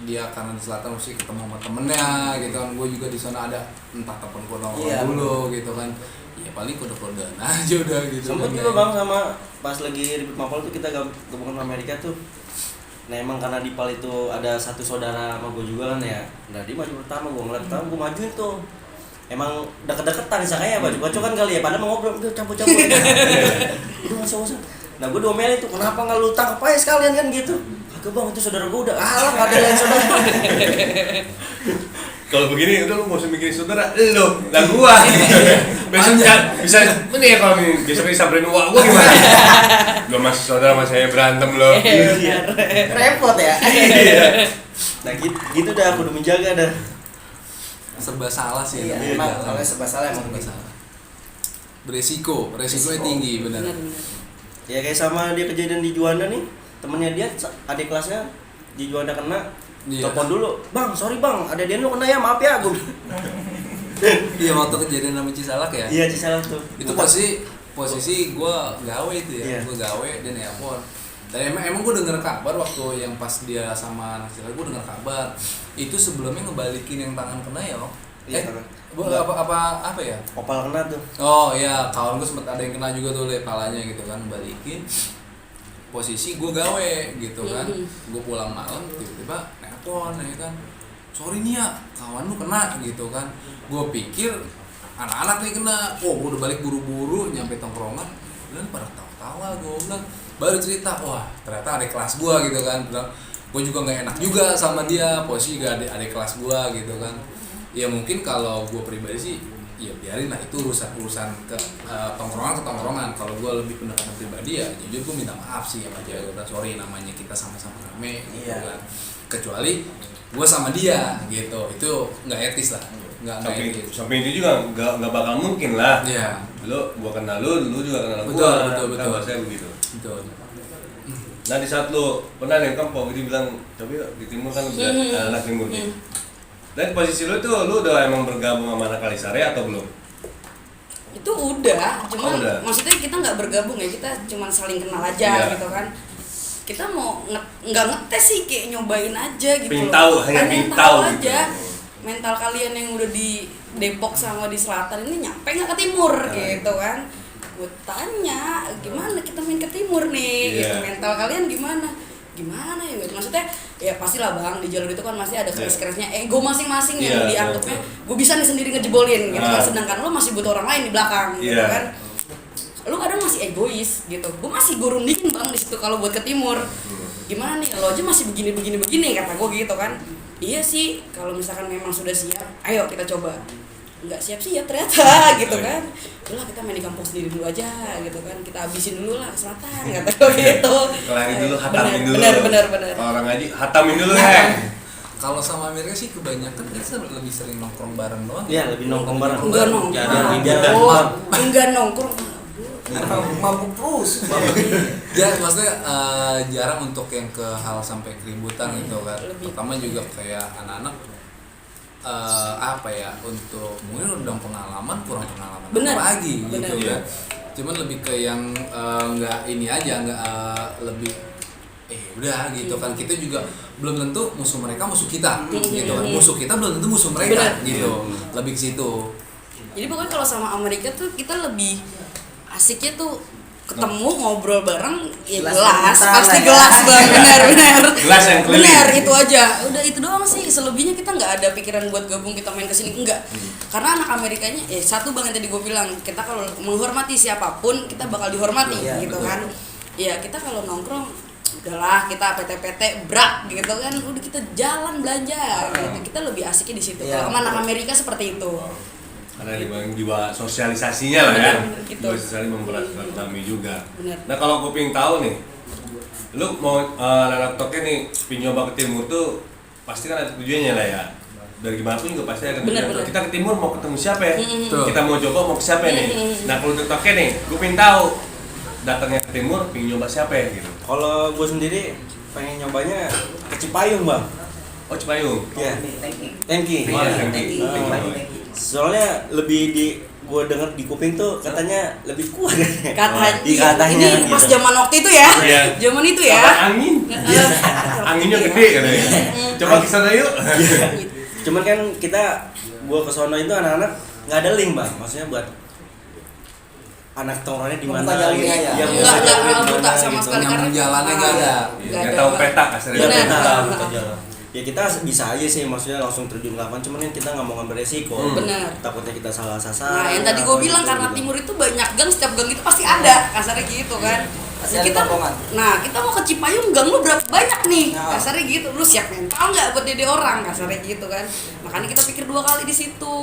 Speaker 3: dia karena di selatan mesti ketemu sama temennya gitu kan, gue juga di sana ada entah temen gue nongkrong
Speaker 1: Iya,
Speaker 3: dulu gitu kan, ya paling kode-kodean aja udah gitu.
Speaker 4: Sempet
Speaker 3: kan,
Speaker 4: juga
Speaker 3: ya.
Speaker 4: Bang sama pas lagi ribut Mapol tuh kita gabungan sama Amerika tuh. Nah emang karena di PAL itu ada satu saudara sama gue juga kan ya. Nah dia maju pertama, gue ngeliat pertama, gue majuin tuh. Emang deket-deketan disangkanya baju kan kali ya, padahal mau ngobrol, udah campur-campur. Udah masuk. Nah gue domelin tuh, kenapa nggak lu tangkap aja sekalian kan gitu. Kagak Bang, itu saudara gue udah kalah, nggak ada lain saudara.
Speaker 2: Kalau begini udah lu mau mikirin saudara, lu lah gua. Besok bisa ini ya kalau nih besok disamperin gua gimana? Gua masih saudara sama saya berantem lo.
Speaker 1: Iya. Repot ya.
Speaker 4: Nah gitu dah, aku udah menjaga dah.
Speaker 3: Serba salah sih.
Speaker 1: Iya,
Speaker 3: namanya
Speaker 1: emang
Speaker 3: jalan.
Speaker 1: kalau serba salah emang
Speaker 3: Serba
Speaker 1: gitu.
Speaker 3: salah. Resikonya tinggi benar.
Speaker 4: Ya kayak sama dia kejadian di Juanda nih, temennya dia adik kelasnya di Juanda kena,
Speaker 3: Iya.
Speaker 4: telepon dulu, Bang, sorry Bang, ada dia lu kena ya, maaf ya, gue.
Speaker 3: Iya waktu kejadian sama Cisalak ya.
Speaker 4: Iya Cisalak tuh.
Speaker 3: Itu posisi gue gawe itu ya,
Speaker 4: Iya.
Speaker 3: gue gawe dan nelpon. Dan emang gue denger kabar waktu yang pas dia sama anak Cisalak, gue denger kabar itu sebelumnya ngebalikin yang tangan kena ya.
Speaker 4: Iya, tangan.
Speaker 3: Apa ya?
Speaker 4: Opal kena tuh.
Speaker 3: Oh iya, kawan gue sempet ada yang kena juga tuh palanya gitu kan, balikin. Posisi gue gawe gitu kan, gue pulang malam tiba-tiba nelpon ya kan, sorry nih ya kawan lu kena gitu kan. Gue pikir anak-anak nih kena, gue udah balik buru-buru nyampe tongkrongan, bilang pada tawa-tawa, gue bilang baru cerita, wah ternyata adik kelas gue gitu kan, bilang gue juga nggak enak juga sama dia, posisi juga adik kelas gue gitu kan. Ya mungkin kalau gue pribadi sih ya biarin lah, itu urusan ke tongkrongan. Kalau gue lebih pendekatan pribadi ya jujur gue minta maaf sih sama dia, udah sorry namanya kita sama-sama rame gitu
Speaker 1: Iya.
Speaker 3: kan, kecuali gue sama dia gitu, itu nggak etis lah, nggak etis.
Speaker 2: Sampai itu juga nggak bakal mungkin lah.
Speaker 3: Iya.
Speaker 2: Gua kenal lu juga kenal
Speaker 3: Betul,
Speaker 2: gua.
Speaker 3: betul.
Speaker 2: Kan bahasanya begitu.
Speaker 3: Betul.
Speaker 2: Nah di saat lu pernah nih kan Pak Budi bilang, coba yuk di timur kan udah anak timur nih. Dan posisi lu tuh, lu udah emang bergabung sama anak Kalisare atau belum?
Speaker 5: Itu udah, cuman
Speaker 2: udah.
Speaker 5: maksudnya kita nggak bergabung ya, kita cuman saling kenal aja
Speaker 2: Iya.
Speaker 5: gitu kan. Kita mau nggak ngetes sih, kayak nyobain aja gitu.
Speaker 2: Pengen
Speaker 5: loh.
Speaker 2: tahu, hanya
Speaker 5: Pengen
Speaker 2: pengen tahu gitu.
Speaker 5: aja. Mental kalian yang udah di Depok sama di Selatan ini nyampe nggak ke Timur gitu kan. Gue tanya, gimana kita main ke Timur nih,
Speaker 2: Iya.
Speaker 5: gitu. Mental kalian gimana ya gitu. Maksudnya ya pastilah Bang, di jalur itu kan masih ada keras-kerasnya ego masing-masing yang
Speaker 2: Iya,
Speaker 5: dianggapnya gue bisa nih sendiri ngejebolin gitu kan,
Speaker 2: Ah.
Speaker 5: sedangkan lo masih butuh orang lain di belakang gitu
Speaker 2: Iya.
Speaker 5: kan. Lu kadang masih egois gitu. Gue masih gue rundingin Bang di situ kalau buat ke Timur. Gimana nih, lo aja masih begini kata gue gitu kan. Iya sih, kalau misalkan memang sudah siap, ayo kita coba. Nggak siap ternyata gitu kan. Udah kita main di kampung sendiri dulu aja gitu kan, kita habisin dulu lah ke selatan kata gue gitu.
Speaker 2: Kelarin dulu, hatamin dulu.
Speaker 5: Bener.
Speaker 2: Orang ngaji, hatamin dulu ya.
Speaker 3: Kalau sama Amerika sih kebanyakan kita lebih sering nongkrong bareng doang.
Speaker 4: Iya, lebih nongkrong bareng.
Speaker 5: Enggak nongkrong.
Speaker 6: Jarang
Speaker 5: Enggak nongkrong.
Speaker 1: Mabuk terus.
Speaker 3: Ya maksudnya jarang untuk yang ke hal sampai keributan gitu kan.
Speaker 5: Lebih.
Speaker 3: Pertama juga kayak anak-anak apa ya, untuk mungkin udah pengalaman kurang pengalaman
Speaker 5: Bener.
Speaker 3: lagi
Speaker 5: Bener.
Speaker 3: gitu kan. Cuman lebih ke yang nggak ini aja, nggak lebih udah gitu kan, kita juga belum tentu musuh mereka musuh kita gitu kan, musuh kita belum tentu musuh mereka
Speaker 5: Bener.
Speaker 3: gitu, lebih ke situ.
Speaker 5: Jadi pokoknya kalau sama Amerika tuh kita lebih asiknya tuh ketemu ngobrol bareng ya
Speaker 1: Gelas
Speaker 5: gelas
Speaker 1: kental
Speaker 5: pasti
Speaker 1: lah ya.
Speaker 5: gelas bang benar
Speaker 2: Gelas yang keliling.
Speaker 5: benar itu aja udah itu doang sih selebihnya kita nggak ada pikiran buat gabung kita main kesini enggak karena anak Amerikanya satu bang yang tadi gue bilang kita kalau menghormati siapapun kita bakal dihormati
Speaker 1: Iya,
Speaker 5: gitu
Speaker 2: betul.
Speaker 5: kan ya kita kalau nongkrong udahlah kita PT brak gitu kan udah kita jalan belanja gitu. Kita lebih asiknya di situ
Speaker 1: Iya,
Speaker 5: kalau sama anak
Speaker 1: betul.
Speaker 5: Amerika seperti itu
Speaker 2: Karena dibilang jiwa sosialisasinya lah ya.
Speaker 5: Bener, gitu.
Speaker 2: Jiwa sosialisasi memperlami juga.
Speaker 5: Bener.
Speaker 2: Nah kalau gue pengen tahu nih, lu mau anak toknya nih pengen nyoba ke timur tuh pasti kan ada tujuannya lah ya. Dari gimana pun juga pasti ada tujuan.
Speaker 5: Bener.
Speaker 2: Kita ke timur mau ketemu siapa ya?
Speaker 3: Betul.
Speaker 2: Kita mau coba mau ke siapa nih? Nah kalau untuk toknya nih, gue pengen tahu datangnya ke timur pengen nyoba siapa ya gitu.
Speaker 4: Kalau gue sendiri pengen nyobanya ke Cipayung bang.
Speaker 2: Oh Cipayung.
Speaker 4: Iya. Thank
Speaker 2: Oh,
Speaker 4: you.
Speaker 2: thank you.
Speaker 4: Soalnya lebih gue denger di kuping tuh katanya lebih kuat
Speaker 5: katanya
Speaker 4: Di katanya
Speaker 5: ini pas
Speaker 4: gitu.
Speaker 5: zaman waktu itu ya
Speaker 2: Iya.
Speaker 5: zaman itu ya
Speaker 2: Apa, angin? Anginnya gede katanya. Coba ke sana yuk.
Speaker 4: Cuman kan gue ke sono itu anak-anak nggak ada link bang, maksudnya buat anak tongkrongannya di mana
Speaker 1: Buka jalurnya ya.
Speaker 4: Yang
Speaker 5: Nggak,
Speaker 4: buka jalurnya di
Speaker 5: buta
Speaker 4: mana
Speaker 5: sama
Speaker 4: gitu.
Speaker 5: sekali
Speaker 3: Yang
Speaker 5: karena
Speaker 3: jalannya nggak ada.
Speaker 2: Nggak tahu peta kasarnya.
Speaker 4: Iya,
Speaker 5: Bener.
Speaker 4: peta.
Speaker 5: Bener.
Speaker 4: Ya kita bisa aja sih maksudnya langsung terjun ke lapangan, cuman kan kita nggak mau ngambil resiko.
Speaker 5: Bener.
Speaker 4: Takutnya kita salah sasaran.
Speaker 5: nah yang tadi gue
Speaker 4: apa
Speaker 5: bilang
Speaker 4: gitu,
Speaker 5: karena
Speaker 4: gitu.
Speaker 5: timur itu banyak gang setiap gang itu pasti ada kasarnya gitu kan
Speaker 1: Pasti ada
Speaker 5: kita
Speaker 1: tongkrongan.
Speaker 5: nah kita mau ke Cipayung gang lu berapa banyak nih
Speaker 1: Nah.
Speaker 5: kasarnya gitu lu siap mental nggak buat dede orang kasarnya gitu kan makanya kita pikir 2 kali di situ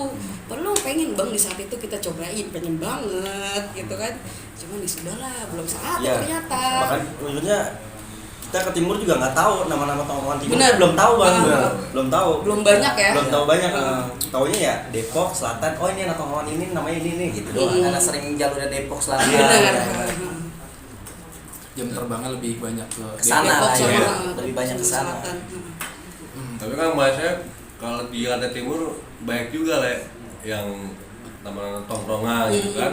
Speaker 5: perlu pengen bang di saat itu kita cobain pengen banget gitu kan cuman ya sudahlah belum saatnya
Speaker 4: Iya.
Speaker 5: ternyata
Speaker 4: Makanya ujungnya kita ke timur juga nggak tahu nama-nama tongkrongan timur.
Speaker 5: Bener.
Speaker 4: Belum tahu bang,
Speaker 5: Bener.
Speaker 4: belum tahu.
Speaker 5: Belum banyak ya?
Speaker 4: Belum tahu banyak. Taunya ya Depok Selatan. Oh ini anak tongkrongan ini namanya ini gitu doang.
Speaker 1: Karena sering jalurnya Depok Selatan.
Speaker 5: bener
Speaker 3: Jam terbangnya lebih banyak ke
Speaker 1: Kesana
Speaker 5: Depok
Speaker 1: lah
Speaker 5: sama
Speaker 1: ya. Lebih banyak kesana.
Speaker 5: Selatan.
Speaker 2: Tapi kan bahasanya kalau di Jakarta Timur banyak juga lah yang nama tongkrongan gitu kan.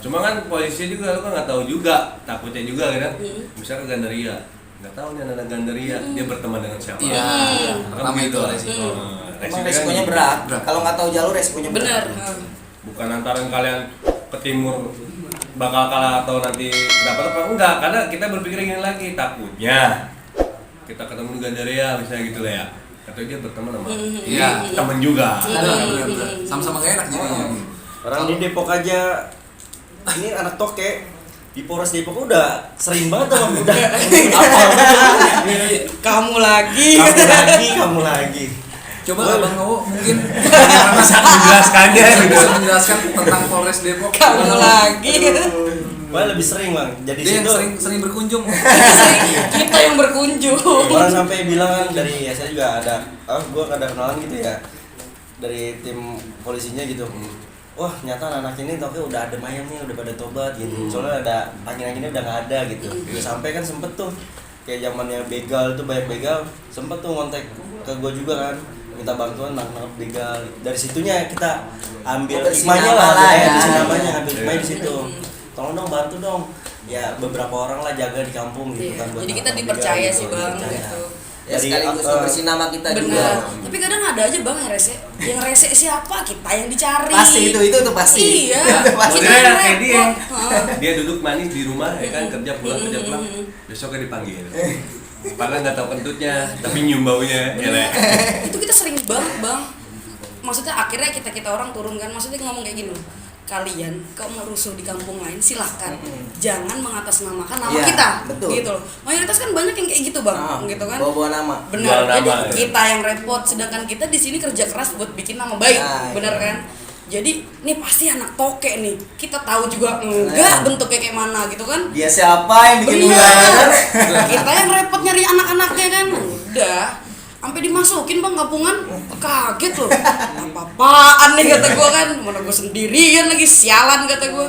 Speaker 2: Cuma kan polisi juga lu kan nggak tahu juga, takutnya juga kan. Misalnya ke Gandaria, nggak tahu nih anak Gandaria dia berteman dengan siapa.
Speaker 3: Iya,
Speaker 2: Kan
Speaker 3: pertama
Speaker 2: begitu.
Speaker 3: itu resiko.
Speaker 1: Emang resikonya berat.
Speaker 3: Berat.
Speaker 1: Kalau nggak tahu jalur resikonya
Speaker 5: bener
Speaker 1: berat.
Speaker 2: Bukan antara kalian ke timur bakal kalah atau nanti dapat apa enggak, karena kita berpikir gini lagi, takutnya kita ketemu di Gandaria misalnya gitu lah ya. Atau dia berteman sama
Speaker 3: Iya.
Speaker 2: teman juga.
Speaker 3: Sama-sama gak enak jadinya.
Speaker 4: Orang di Depok aja ini anak toke di Polres Depok udah sering banget bang udah apa kamu lagi
Speaker 3: Coba Abang Nowo mungkin
Speaker 2: Bisa menjelaskannya gitu.
Speaker 3: bisa menjelaskan tentang Polres Depok.
Speaker 5: kamu lagi
Speaker 4: Wah lebih sering bang jadi
Speaker 3: Dia yang
Speaker 4: situ
Speaker 3: sering berkunjung.
Speaker 5: kita yang berkunjung
Speaker 4: orang sampai bilang kan dari saya juga ada gue ada kenalan gitu ya dari tim polisinya gitu. Wah nyata anak ini toke udah ada mayam nih, udah pada tobat gitu. Soalnya ada angin-anginnya udah nggak ada gitu. Sampai kan sempet tuh kayak zamannya begal tuh banyak begal, sempet tuh ngontek ke gue juga kan minta bantuan nangkep begal. Dari situnya kita ambil hikmahnya lah
Speaker 1: Bersinama
Speaker 4: ya,
Speaker 1: ya.
Speaker 4: bersinamanya ambil hikmahnya di situ. Tolong dong bantu dong. Ya beberapa orang lah jaga di kampung gitu
Speaker 5: Iya,
Speaker 4: kan. buat
Speaker 5: jadi kita
Speaker 4: nangkep
Speaker 5: dipercaya
Speaker 4: begal
Speaker 5: sih
Speaker 4: gitu,
Speaker 5: bang
Speaker 4: dipercaya.
Speaker 5: gitu
Speaker 1: Ya
Speaker 4: Dari,
Speaker 1: sekaligus bersinama kita juga.
Speaker 5: benar tapi kadang ada aja bang yang rese siapa kita yang dicari
Speaker 1: Pasti itu pasti.
Speaker 5: iya
Speaker 1: Itu pasti.
Speaker 5: kita
Speaker 2: Maksudnya
Speaker 5: yang
Speaker 2: kayak dia,
Speaker 5: repot.
Speaker 2: dia duduk manis di rumah, ya kan kerja pulang, besoknya dipanggil. Padahal nggak tahu kentutnya, tapi nyium baunya, ya lah.
Speaker 5: itu kita sering banget bang maksudnya akhirnya kita orang turun kan maksudnya ngomong kayak gini kalian kalau merusuh di kampung lain silahkan jangan mengatasnamakan nama
Speaker 1: Iya,
Speaker 5: kita
Speaker 1: betul.
Speaker 5: gitu loh mayoritas kan banyak yang kayak gitu bang gitu kan
Speaker 1: Bawa nama.
Speaker 5: benar
Speaker 2: Jual
Speaker 5: jadi
Speaker 2: nama, ya.
Speaker 5: kita yang repot sedangkan kita di sini kerja keras buat bikin nama baik
Speaker 1: Nah,
Speaker 5: bener
Speaker 1: iya.
Speaker 5: kan jadi nih pasti anak toke nih kita tahu juga enggak bentuknya kayak mana gitu kan
Speaker 1: Dia siapa yang bikin
Speaker 5: bener
Speaker 1: ular?
Speaker 5: kita yang repot nyari anak-anaknya kan udah sampai dimasukin bang kampungan kaget loh apa-apaan nih kata gue kan mana gue sendirian lagi sialan kata gue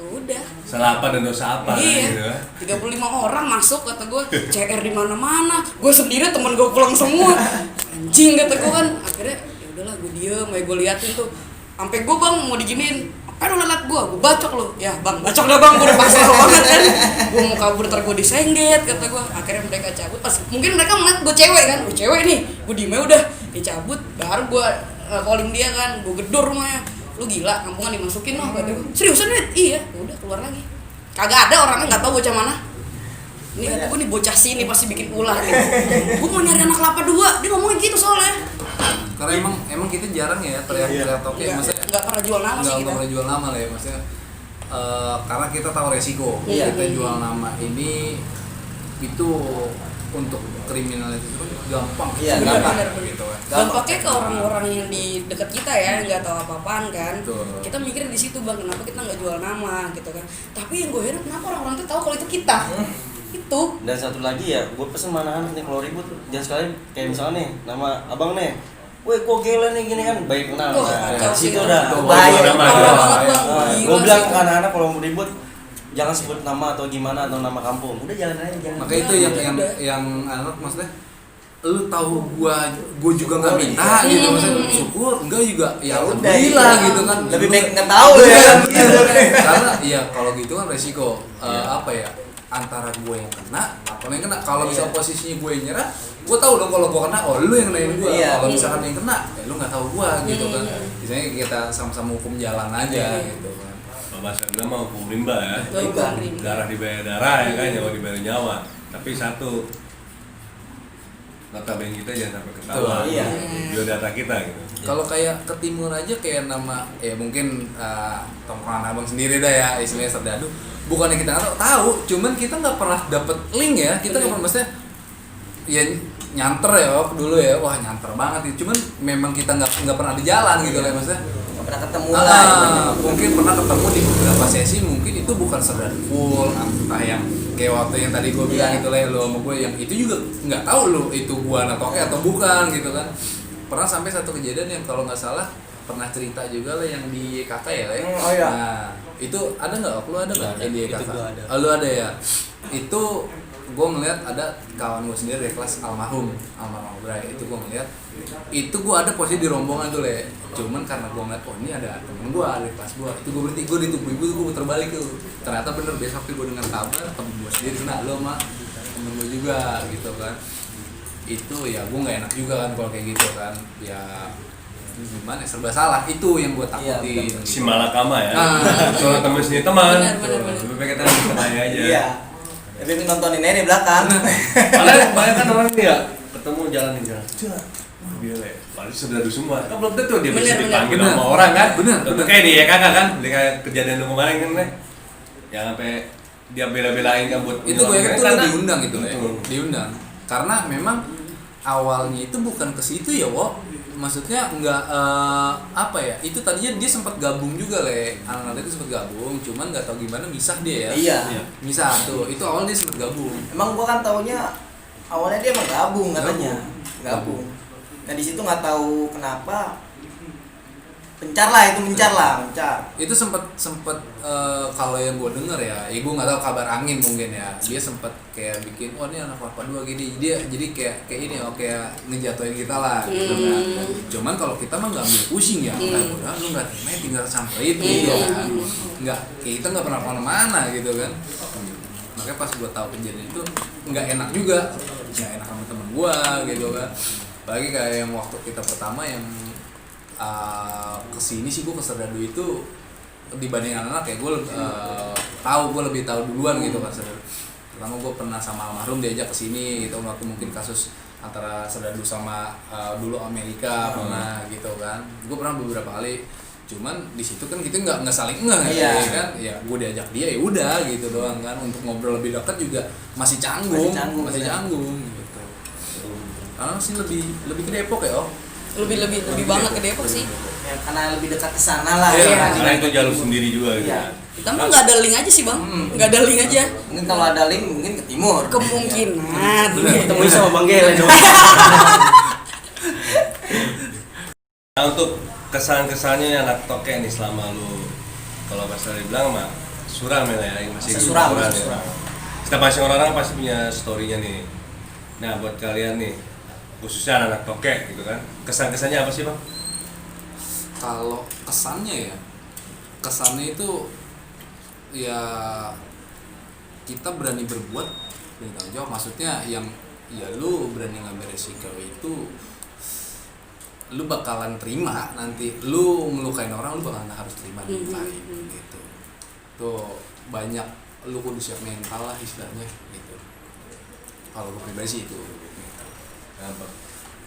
Speaker 5: udah
Speaker 2: Salah apa dan dosa apa, gitu
Speaker 5: iya
Speaker 2: ya.
Speaker 5: 35 orang masuk kata gue CR di mana-mana gue sendiri teman gue pulang semua anjing kata gue kan akhirnya ya udahlah gue diem gue liatin tuh sampai gue bang mau diginiin apa lu liat gue bacok lu ya bang bacok dah bang gue udah paksa banget kan gue mau kabur ntar gue disengget kata gue akhirnya mereka cabut pas mungkin mereka ngeliat gue cewek kan cewek nih gue diem aja udah dicabut baru gue calling dia kan gue gedor rumahnya lu gila kampungan dimasukin loh kata gue seriusan nih iya udah keluar lagi kagak ada orangnya, nggak tahu bocah mana. Ini kata gue nih bocah sini pasti bikin ulah gitu. Gue mau nyari anak kelapa 2, dia ngomongin gitu soalnya.
Speaker 3: Karena emang kita jarang ya teriak-teriak toke, maksudnya
Speaker 5: Nggak pernah jual nama sih kita.
Speaker 3: nggak pernah jual nama lah ya, maksudnya karena kita tahu resiko.
Speaker 5: Iya.
Speaker 3: Kita jual nama ini itu untuk kriminalitas itu gampang.
Speaker 4: Iya,
Speaker 3: gampang
Speaker 5: benar.
Speaker 3: gitu kan.
Speaker 5: Dampaknya ke orang-orang yang di dekat kita ya, nggak tahu apa-apaan kan.
Speaker 3: Betul.
Speaker 5: Kita mikir di situ bang, kenapa kita nggak jual nama gitu kan. Tapi yang gue heran kenapa orang-orang tuh tahu kalau itu kita. Itu.
Speaker 4: Dan satu lagi ya, gue pesen mana anak nih kalau ribut jangan sekali kayak misalnya nih nama abang nih, weh kok gila nih gini kan, baik kenal.
Speaker 5: Wah,
Speaker 4: Nah,
Speaker 5: kacau
Speaker 4: situ
Speaker 5: sih.
Speaker 4: udah
Speaker 3: Tuh,
Speaker 4: bahaya.
Speaker 2: nama.
Speaker 5: Parah banget bang.
Speaker 4: Gue
Speaker 5: Gila
Speaker 4: bilang
Speaker 5: sih.
Speaker 4: ke anak-anak kalau mau ribut jangan sebut nama atau gimana atau nama kampung, udah jalan aja jangan.
Speaker 3: Makanya itu yang anak maksudnya lu tahu gua juga nggak minta
Speaker 5: iya.
Speaker 3: gitu, maksudnya syukur enggak juga ya
Speaker 4: udah,
Speaker 3: alhamdulillah
Speaker 4: iya.
Speaker 3: gitu kan.
Speaker 4: Lebih
Speaker 3: Lu-
Speaker 4: baik nggak tahu ya kan, gitu.
Speaker 3: Karena ya kalau gitu kan resiko apa ya, antara gue yang kena atau yang kena. Kalau misal posisinya gue yang nyerah, gue tahu dong kalau gue kena, oh lu yang kenain gue.
Speaker 4: Iya.
Speaker 3: Kalau misalkan yang kena, ya lu nggak tahu gue gitu kan. Misalnya kita sama-sama hukum jalan aja gitu kan.
Speaker 2: bahasa gue mau hukum rimba ya.
Speaker 5: Tuh, Bang Rim.
Speaker 2: Darah dibayar darah ya kan, nyawa dibayar nyawa. Tapi satu, notabene kita jangan sampai ketahuan.
Speaker 4: Betul, iya.
Speaker 2: Biodata kita gitu.
Speaker 3: Kalau kayak ke timur aja kayak nama ya mungkin tongkrongan abang sendiri dah ya, istilahnya Serdadu. Bukannya kita nggak tahu, cuman kita nggak pernah dapet link ya. Kita nggak pernah, maksudnya ya nyanter ya dulu ya, wah nyanter banget itu. Cuman memang kita nggak pernah di jalan gitu lah, maksudnya.
Speaker 4: Nggak pernah ketemu lah.
Speaker 3: Mungkin pernah ketemu di beberapa sesi, mungkin itu bukan Serdadu full, entah yang kayak waktu yang tadi gue bilang
Speaker 4: Iya.
Speaker 3: itu lah lo sama gue, yang itu juga nggak tahu lo itu gua anak toke atau bukan gitu kan. Pernah sampai satu kejadian yang kalau nggak salah pernah cerita juga lah yang di kakak ya, Le.
Speaker 4: Oh iya.
Speaker 3: Nah itu ada nggak? Lu ada nggak
Speaker 6: Ada,
Speaker 3: yang di
Speaker 6: itu
Speaker 3: kakak?
Speaker 6: gua ada.
Speaker 3: Oh, lu ada ya. Itu gue ngeliat ada kawan gue sendiri dari kelas almarhum Bray. Itu gue ngeliat, itu gue ada posisi di rombongan tuh, Le. Cuman karena gue ngeliat, oh ini ada temen gue dari kelas gue, itu gue berhenti, gue ditunggu ibu, gue puter balik tuh. Ternyata bener, besok gue dengar kabar temen gue sendiri kena, lo sama temen gue juga gitu kan. Itu ya gue nggak enak juga kan kalau kayak gitu kan, ya gimana, serba salah. Itu yang gue takutin.
Speaker 2: Si malakama ya.
Speaker 3: Ah.
Speaker 2: Soalnya temen sini teman.
Speaker 5: Benar.
Speaker 2: Lebih baik kita tanya aja.
Speaker 4: Iya. Tapi nontonin aja di belakang.
Speaker 2: Padahal banyak kan orang nih ya ketemu jalan. Dia le, paling Serdadu semua. Kan belum tentu dia bisa
Speaker 5: Bener,
Speaker 2: dipanggil
Speaker 3: bener.
Speaker 2: sama orang kan.
Speaker 3: Bener,
Speaker 2: Tentu
Speaker 3: bener.
Speaker 2: kayak dia kakak kan, dia kayak kejadian lu kemarin kan, Le. Yang sampai dia bela-belain kan buat
Speaker 3: Itu gue yakin tuh
Speaker 2: karena-
Speaker 3: lu diundang itu ya,
Speaker 2: Betul.
Speaker 3: diundang. Karena memang awalnya itu bukan ke situ ya, Wo. Maksudnya nggak apa ya? Itu tadinya dia sempat gabung juga, Le. Anak-anak itu sempat gabung, cuman nggak tahu gimana misah dia ya.
Speaker 4: Iya.
Speaker 3: Misah tuh. Itu awalnya dia sempat gabung.
Speaker 1: Emang gua kan taunya awalnya dia emang gabung katanya. Gabung. Nah di situ nggak tahu kenapa mencar lah.
Speaker 3: Itu sempat kalau yang gue denger ya, gue nggak tahu kabar angin mungkin ya, dia sempat kayak bikin, oh ini anak 82 gini, dia jadi kayak ini, oh kayak ngejatuhin kita lah gitu kan. Cuman kalau kita mah nggak ambil pusing ya, udah lu nggak terima tinggal samperin gitu kan, nggak, kayak kita nggak pernah kemana-mana gitu kan. Makanya pas gue tahu kejadian itu nggak enak juga, nggak enak sama temen gue gitu kan. Apalagi kayak yang waktu kita pertama yang kesini sih, gue ke Serdadu itu dibanding anak-anak ya, gue lebih tahu duluan gitu kan Serdadu. Pertama gue pernah sama almarhum diajak kesini gitu, waktu mungkin kasus antara Serdadu sama dulu Amerika pernah gitu kan. Gue pernah beberapa kali, cuman di situ kan kita nggak saling
Speaker 1: Iya.
Speaker 3: ya kan, ya gue diajak dia ya udah gitu doang kan. Untuk ngobrol lebih dekat juga masih canggung
Speaker 1: Masih canggung,
Speaker 3: gitu. Karena sih lebih ke Depok ya,
Speaker 5: Lebih banget ke Depok sih.
Speaker 1: Ya, karena lebih dekat ke sana lah.
Speaker 3: Iya.
Speaker 1: Ya.
Speaker 2: Karena itu jalur sendiri juga gitu.
Speaker 1: Iya.
Speaker 5: Kita mah nggak ada link aja sih bang, nggak ada link aja.
Speaker 1: Mungkin kalau ada link mungkin ke timur.
Speaker 5: Kemungkinan.
Speaker 4: Ketemu sama Bang Gele dong.
Speaker 2: Nah, untuk kesan-kesannya anak toke nih selama lu, kalau Mas Ari bilang mah suram ya, masih
Speaker 1: Suram.
Speaker 2: ya. Setiap masing orang pasti punya story-nya nih. Nah, buat kalian nih, khususnya anak toke gitu kan, kesan-kesannya apa sih Bang?
Speaker 3: Kalau kesannya itu ya kita berani berbuat, berani tanggung jawab. Maksudnya yang ya lu berani ngambil resiko itu, lu bakalan terima nanti. Lu melukain orang, lu bakalan harus terima dilukain gitu. Tuh banyak lu kudu siap mental lah istilahnya gitu. Kalau gue pribadi sih itu.
Speaker 2: Apa?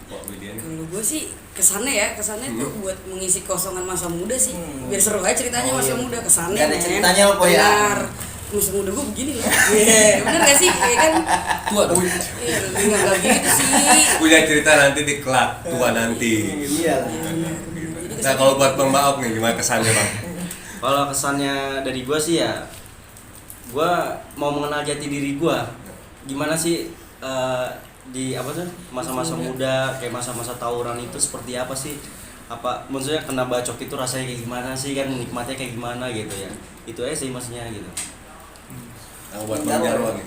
Speaker 2: Kok Widian?
Speaker 5: Kalau gue sih kesannya tuh buat mengisi kosongan masa muda sih. Biar seru aja ceritanya
Speaker 1: Oh,
Speaker 5: masa
Speaker 1: iya.
Speaker 5: muda kesannya.
Speaker 1: Nggak ada
Speaker 5: men.
Speaker 1: ceritanya lo, Po, ya?
Speaker 5: Benar. Masa muda gue begini loh. Iya, bener gak sih? Iya kan?
Speaker 3: Tua dong.
Speaker 5: Iya, enggak gitu sih.
Speaker 2: Punya cerita nanti di kelak tua nanti. Gitu.
Speaker 1: Iya lah.
Speaker 2: Gitu. Nah kalau buat Bang Maok nih gimana kesannya Bang?
Speaker 4: Kalau kesannya dari gue sih ya, gue mau mengenal jati diri gue. Gimana sih di apa tuh masa-masa muda, kayak masa-masa tawuran itu seperti apa sih? Apa maksudnya kena bacok itu rasanya kayak gimana sih, kan nikmatnya kayak gimana gitu ya? Itu aja sih maksudnya gitu.
Speaker 2: Nah, buat Bang Jarwo nih.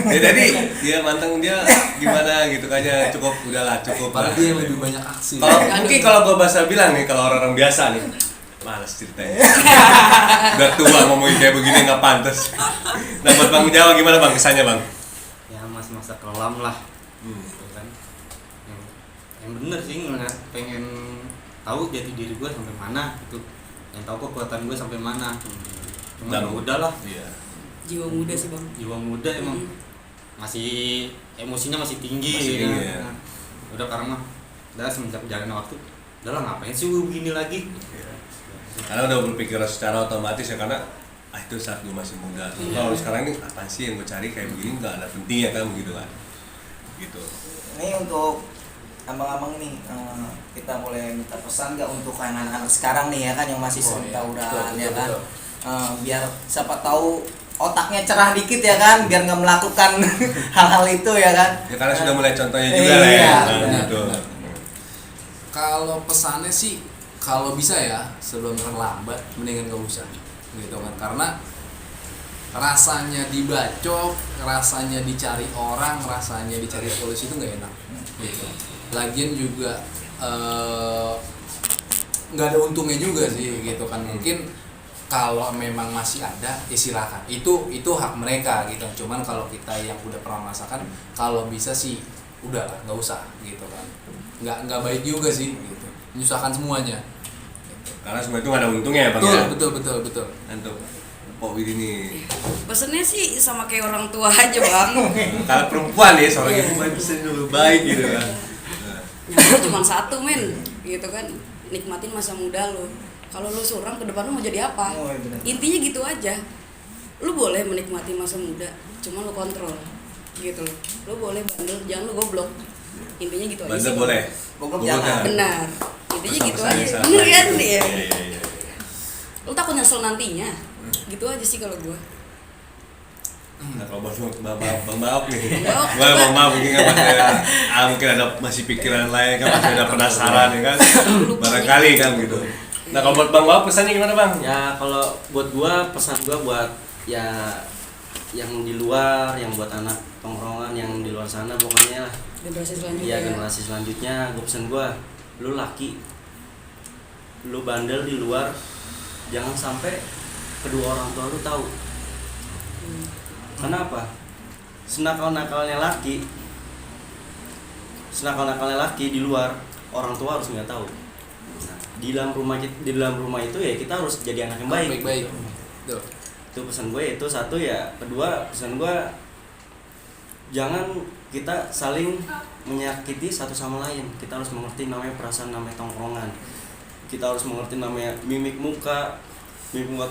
Speaker 2: Ya tadi dia manteng dia gimana gitu kayaknya cukup udahlah cukup.
Speaker 3: Padahal
Speaker 2: lah.
Speaker 3: dia lebih banyak aksi.
Speaker 2: Kalau mungkin kalau gua bahasa bilang nih kalau orang-orang biasa nih malas ceritanya. Udah tua ngomongin kayak begini nggak pantas. Nah buat Bang Jawa gimana Bang kesannya Bang?
Speaker 6: Ya masa-masa kelam lah. Gitu kan. Yang bener sih ngeliat pengen tahu jati diri gue sampai mana gitu. Yang tahu kekuatan gue sampai mana. Cuma
Speaker 2: Dan-
Speaker 6: ya udahlah.
Speaker 2: Iya.
Speaker 5: Jiwa muda sih bang.
Speaker 6: Jiwa muda emang masih emosinya masih tinggi,
Speaker 2: Masih tinggi,
Speaker 6: ya.
Speaker 2: ya.
Speaker 6: Udah karena mah udah semenjak jalan waktu udah lah ngapain sih gue begini lagi.
Speaker 2: Karena udah berpikir secara otomatis ya karena itu saat gue masih muda. Kalau sekarang ini apa sih yang gue cari kayak begini nggak ada pentingnya kan begitu kan? Gitu.
Speaker 1: Ini untuk abang-abang nih, kita boleh minta pesan nggak untuk anak-anak sekarang nih ya kan yang masih sering
Speaker 3: iya.
Speaker 1: tawuran
Speaker 3: Betul,
Speaker 1: ya kan?
Speaker 3: betul.
Speaker 1: Biar siapa tahu otaknya cerah dikit ya kan, biar nggak melakukan hal-hal itu ya kan?
Speaker 2: Ya karena sudah mulai contohnya juga lah ya.
Speaker 1: Iya,
Speaker 2: Nah,
Speaker 3: benar,
Speaker 2: betul.
Speaker 3: benar. Kalau pesannya sih kalau bisa ya sebelum terlambat mendingan gak usah gitu kan, karena rasanya dibacok, rasanya dicari orang, rasanya dicari polisi itu nggak enak gitu. Lagian juga nggak ada untungnya juga sih gitu kan. Mungkin kalau memang masih ada ya silakan, itu hak mereka gitu. Cuman kalau kita yang udah pernah merasakan, kalau bisa sih udahlah nggak usah gitu kan. Nggak baik juga sih gitu, menyusahkan semuanya.
Speaker 2: Karena semua itu nggak ada untungnya ya Bang
Speaker 3: Betul,
Speaker 2: ya.
Speaker 3: betul.
Speaker 2: Untuk Pok Widi nih.
Speaker 5: Pesennya sih sama kayak orang tua aja bang.
Speaker 2: Kalau perempuan ya seorang ibu baik bisa lebih baik gitu kan.
Speaker 5: Nyampe cuma satu men, gitu kan. Nikmatin masa muda lo. Kalau lo suram ke depan lo mau jadi apa?
Speaker 1: Oh, iya benar.
Speaker 5: Intinya gitu aja. Lo boleh menikmati masa muda, cuma lo kontrol, gitu lo. Lo boleh bandel, jangan lo goblok. Intinya gitu aja.
Speaker 2: Bandel
Speaker 5: sih.
Speaker 2: boleh.
Speaker 1: Goblok
Speaker 2: Goblok
Speaker 1: jangan.
Speaker 5: Benar. Intinya gitu
Speaker 2: Pesan-pesannya
Speaker 5: aja.
Speaker 2: sama
Speaker 5: Bener kan
Speaker 2: gitu.
Speaker 5: ya?
Speaker 2: Iya.
Speaker 5: Lo takut nyesel nantinya. Gitu aja sih kalau gua.
Speaker 2: Nah kalau Bang Maaf nih,
Speaker 5: Maaf,
Speaker 2: Bang Maaf mungkin kan masih ada, mungkin ada masih pikiran lain kan masih ada penasaran ya kan, barangkali kan gitu. Nah kalau buat Bang Maaf pesannya gimana Bang?
Speaker 4: Ya kalau buat gua, pesan gua buat ya yang di luar, yang buat anak tongkrongan yang di luar sana pokoknya lah.
Speaker 5: Generasi selanjutnya.
Speaker 4: Iya generasi selanjutnya, gua pesan gua, lu laki, lu bandel di luar, jangan sampai kedua orang tua lu tahu. Kenapa? Senakal-nakalnya laki di luar, orang tua harus nggak tahu. Nah, di dalam rumah itu ya kita harus jadi anak yang baik.
Speaker 3: Baik. Betul.
Speaker 4: Itu pesan gue itu satu ya. Kedua pesan gue, jangan kita saling menyakiti satu sama lain. Kita harus mengerti namanya perasaan, namanya tongkrongan. Kita harus mengerti namanya mimik muka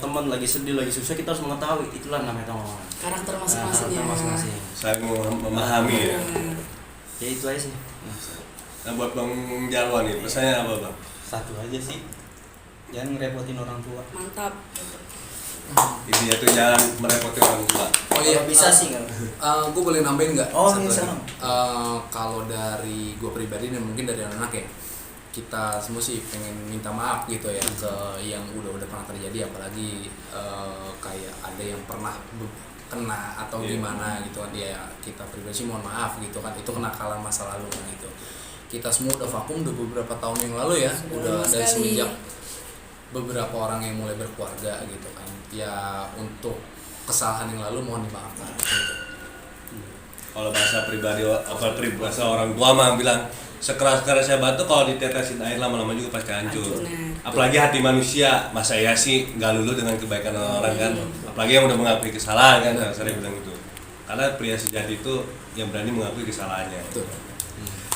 Speaker 4: teman lagi sedih, lagi susah, kita harus mengetahui itulah namanya tongkrongan.
Speaker 5: Karakter masing-masing ya.
Speaker 4: Karakter masing-masing.
Speaker 2: Saya mau memahami ya.
Speaker 4: Ya itu aja sih.
Speaker 2: Nah buat Bang Jarwo nih pesannya apa Bang?
Speaker 6: Satu aja sih. Jangan ngerepotin orang tua.
Speaker 5: Mantap.
Speaker 2: Intinya tuh jangan merepoti orang tua.
Speaker 3: Oh iya,
Speaker 1: Kalau bisa sih nggak?
Speaker 3: gue boleh nambahin nggak?
Speaker 1: Oh,
Speaker 3: Satu
Speaker 1: bisa.
Speaker 3: lagi. Kalau dari gue pribadi dan mungkin dari anak-anak ya, kita semua sih pengen minta maaf gitu ya ke yang udah pernah terjadi, apalagi kayak ada yang pernah kena atau
Speaker 2: Iya.
Speaker 3: gimana gitu kan, dia kita pribadi sih mohon maaf gitu kan, itu kenakalan masa lalu kan gitu. Kita semua udah vakum udah beberapa tahun yang lalu ya, udah dari
Speaker 5: sekali.
Speaker 3: semenjak beberapa orang yang mulai berkeluarga gitu kan, ya untuk kesalahan yang lalu mohon dimaafkan gitu.
Speaker 2: kalau bahasa pribadi bahasa orang tua mah bilang sekeras-kerasnya batu kalau ditetesin air lama-lama juga pasti hancur.
Speaker 5: Nah.
Speaker 2: Apalagi hati manusia, masa ya sih nggak luluh dengan kebaikan orang kan. Apalagi yang udah mengakui kesalahan kan, saya bilang gitu. Karena pria sejati itu yang berani mengakui kesalahannya.
Speaker 3: Betul.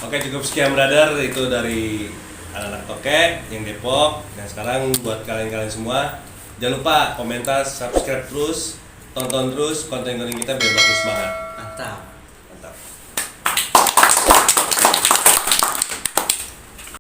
Speaker 2: Oke, cukup sekian brother, itu dari anak-anak Toke yang Depok. Dan sekarang buat kalian-kalian semua, jangan lupa komentar, subscribe terus, tonton terus konten-konten kita biar makin semangat.
Speaker 1: Mantap.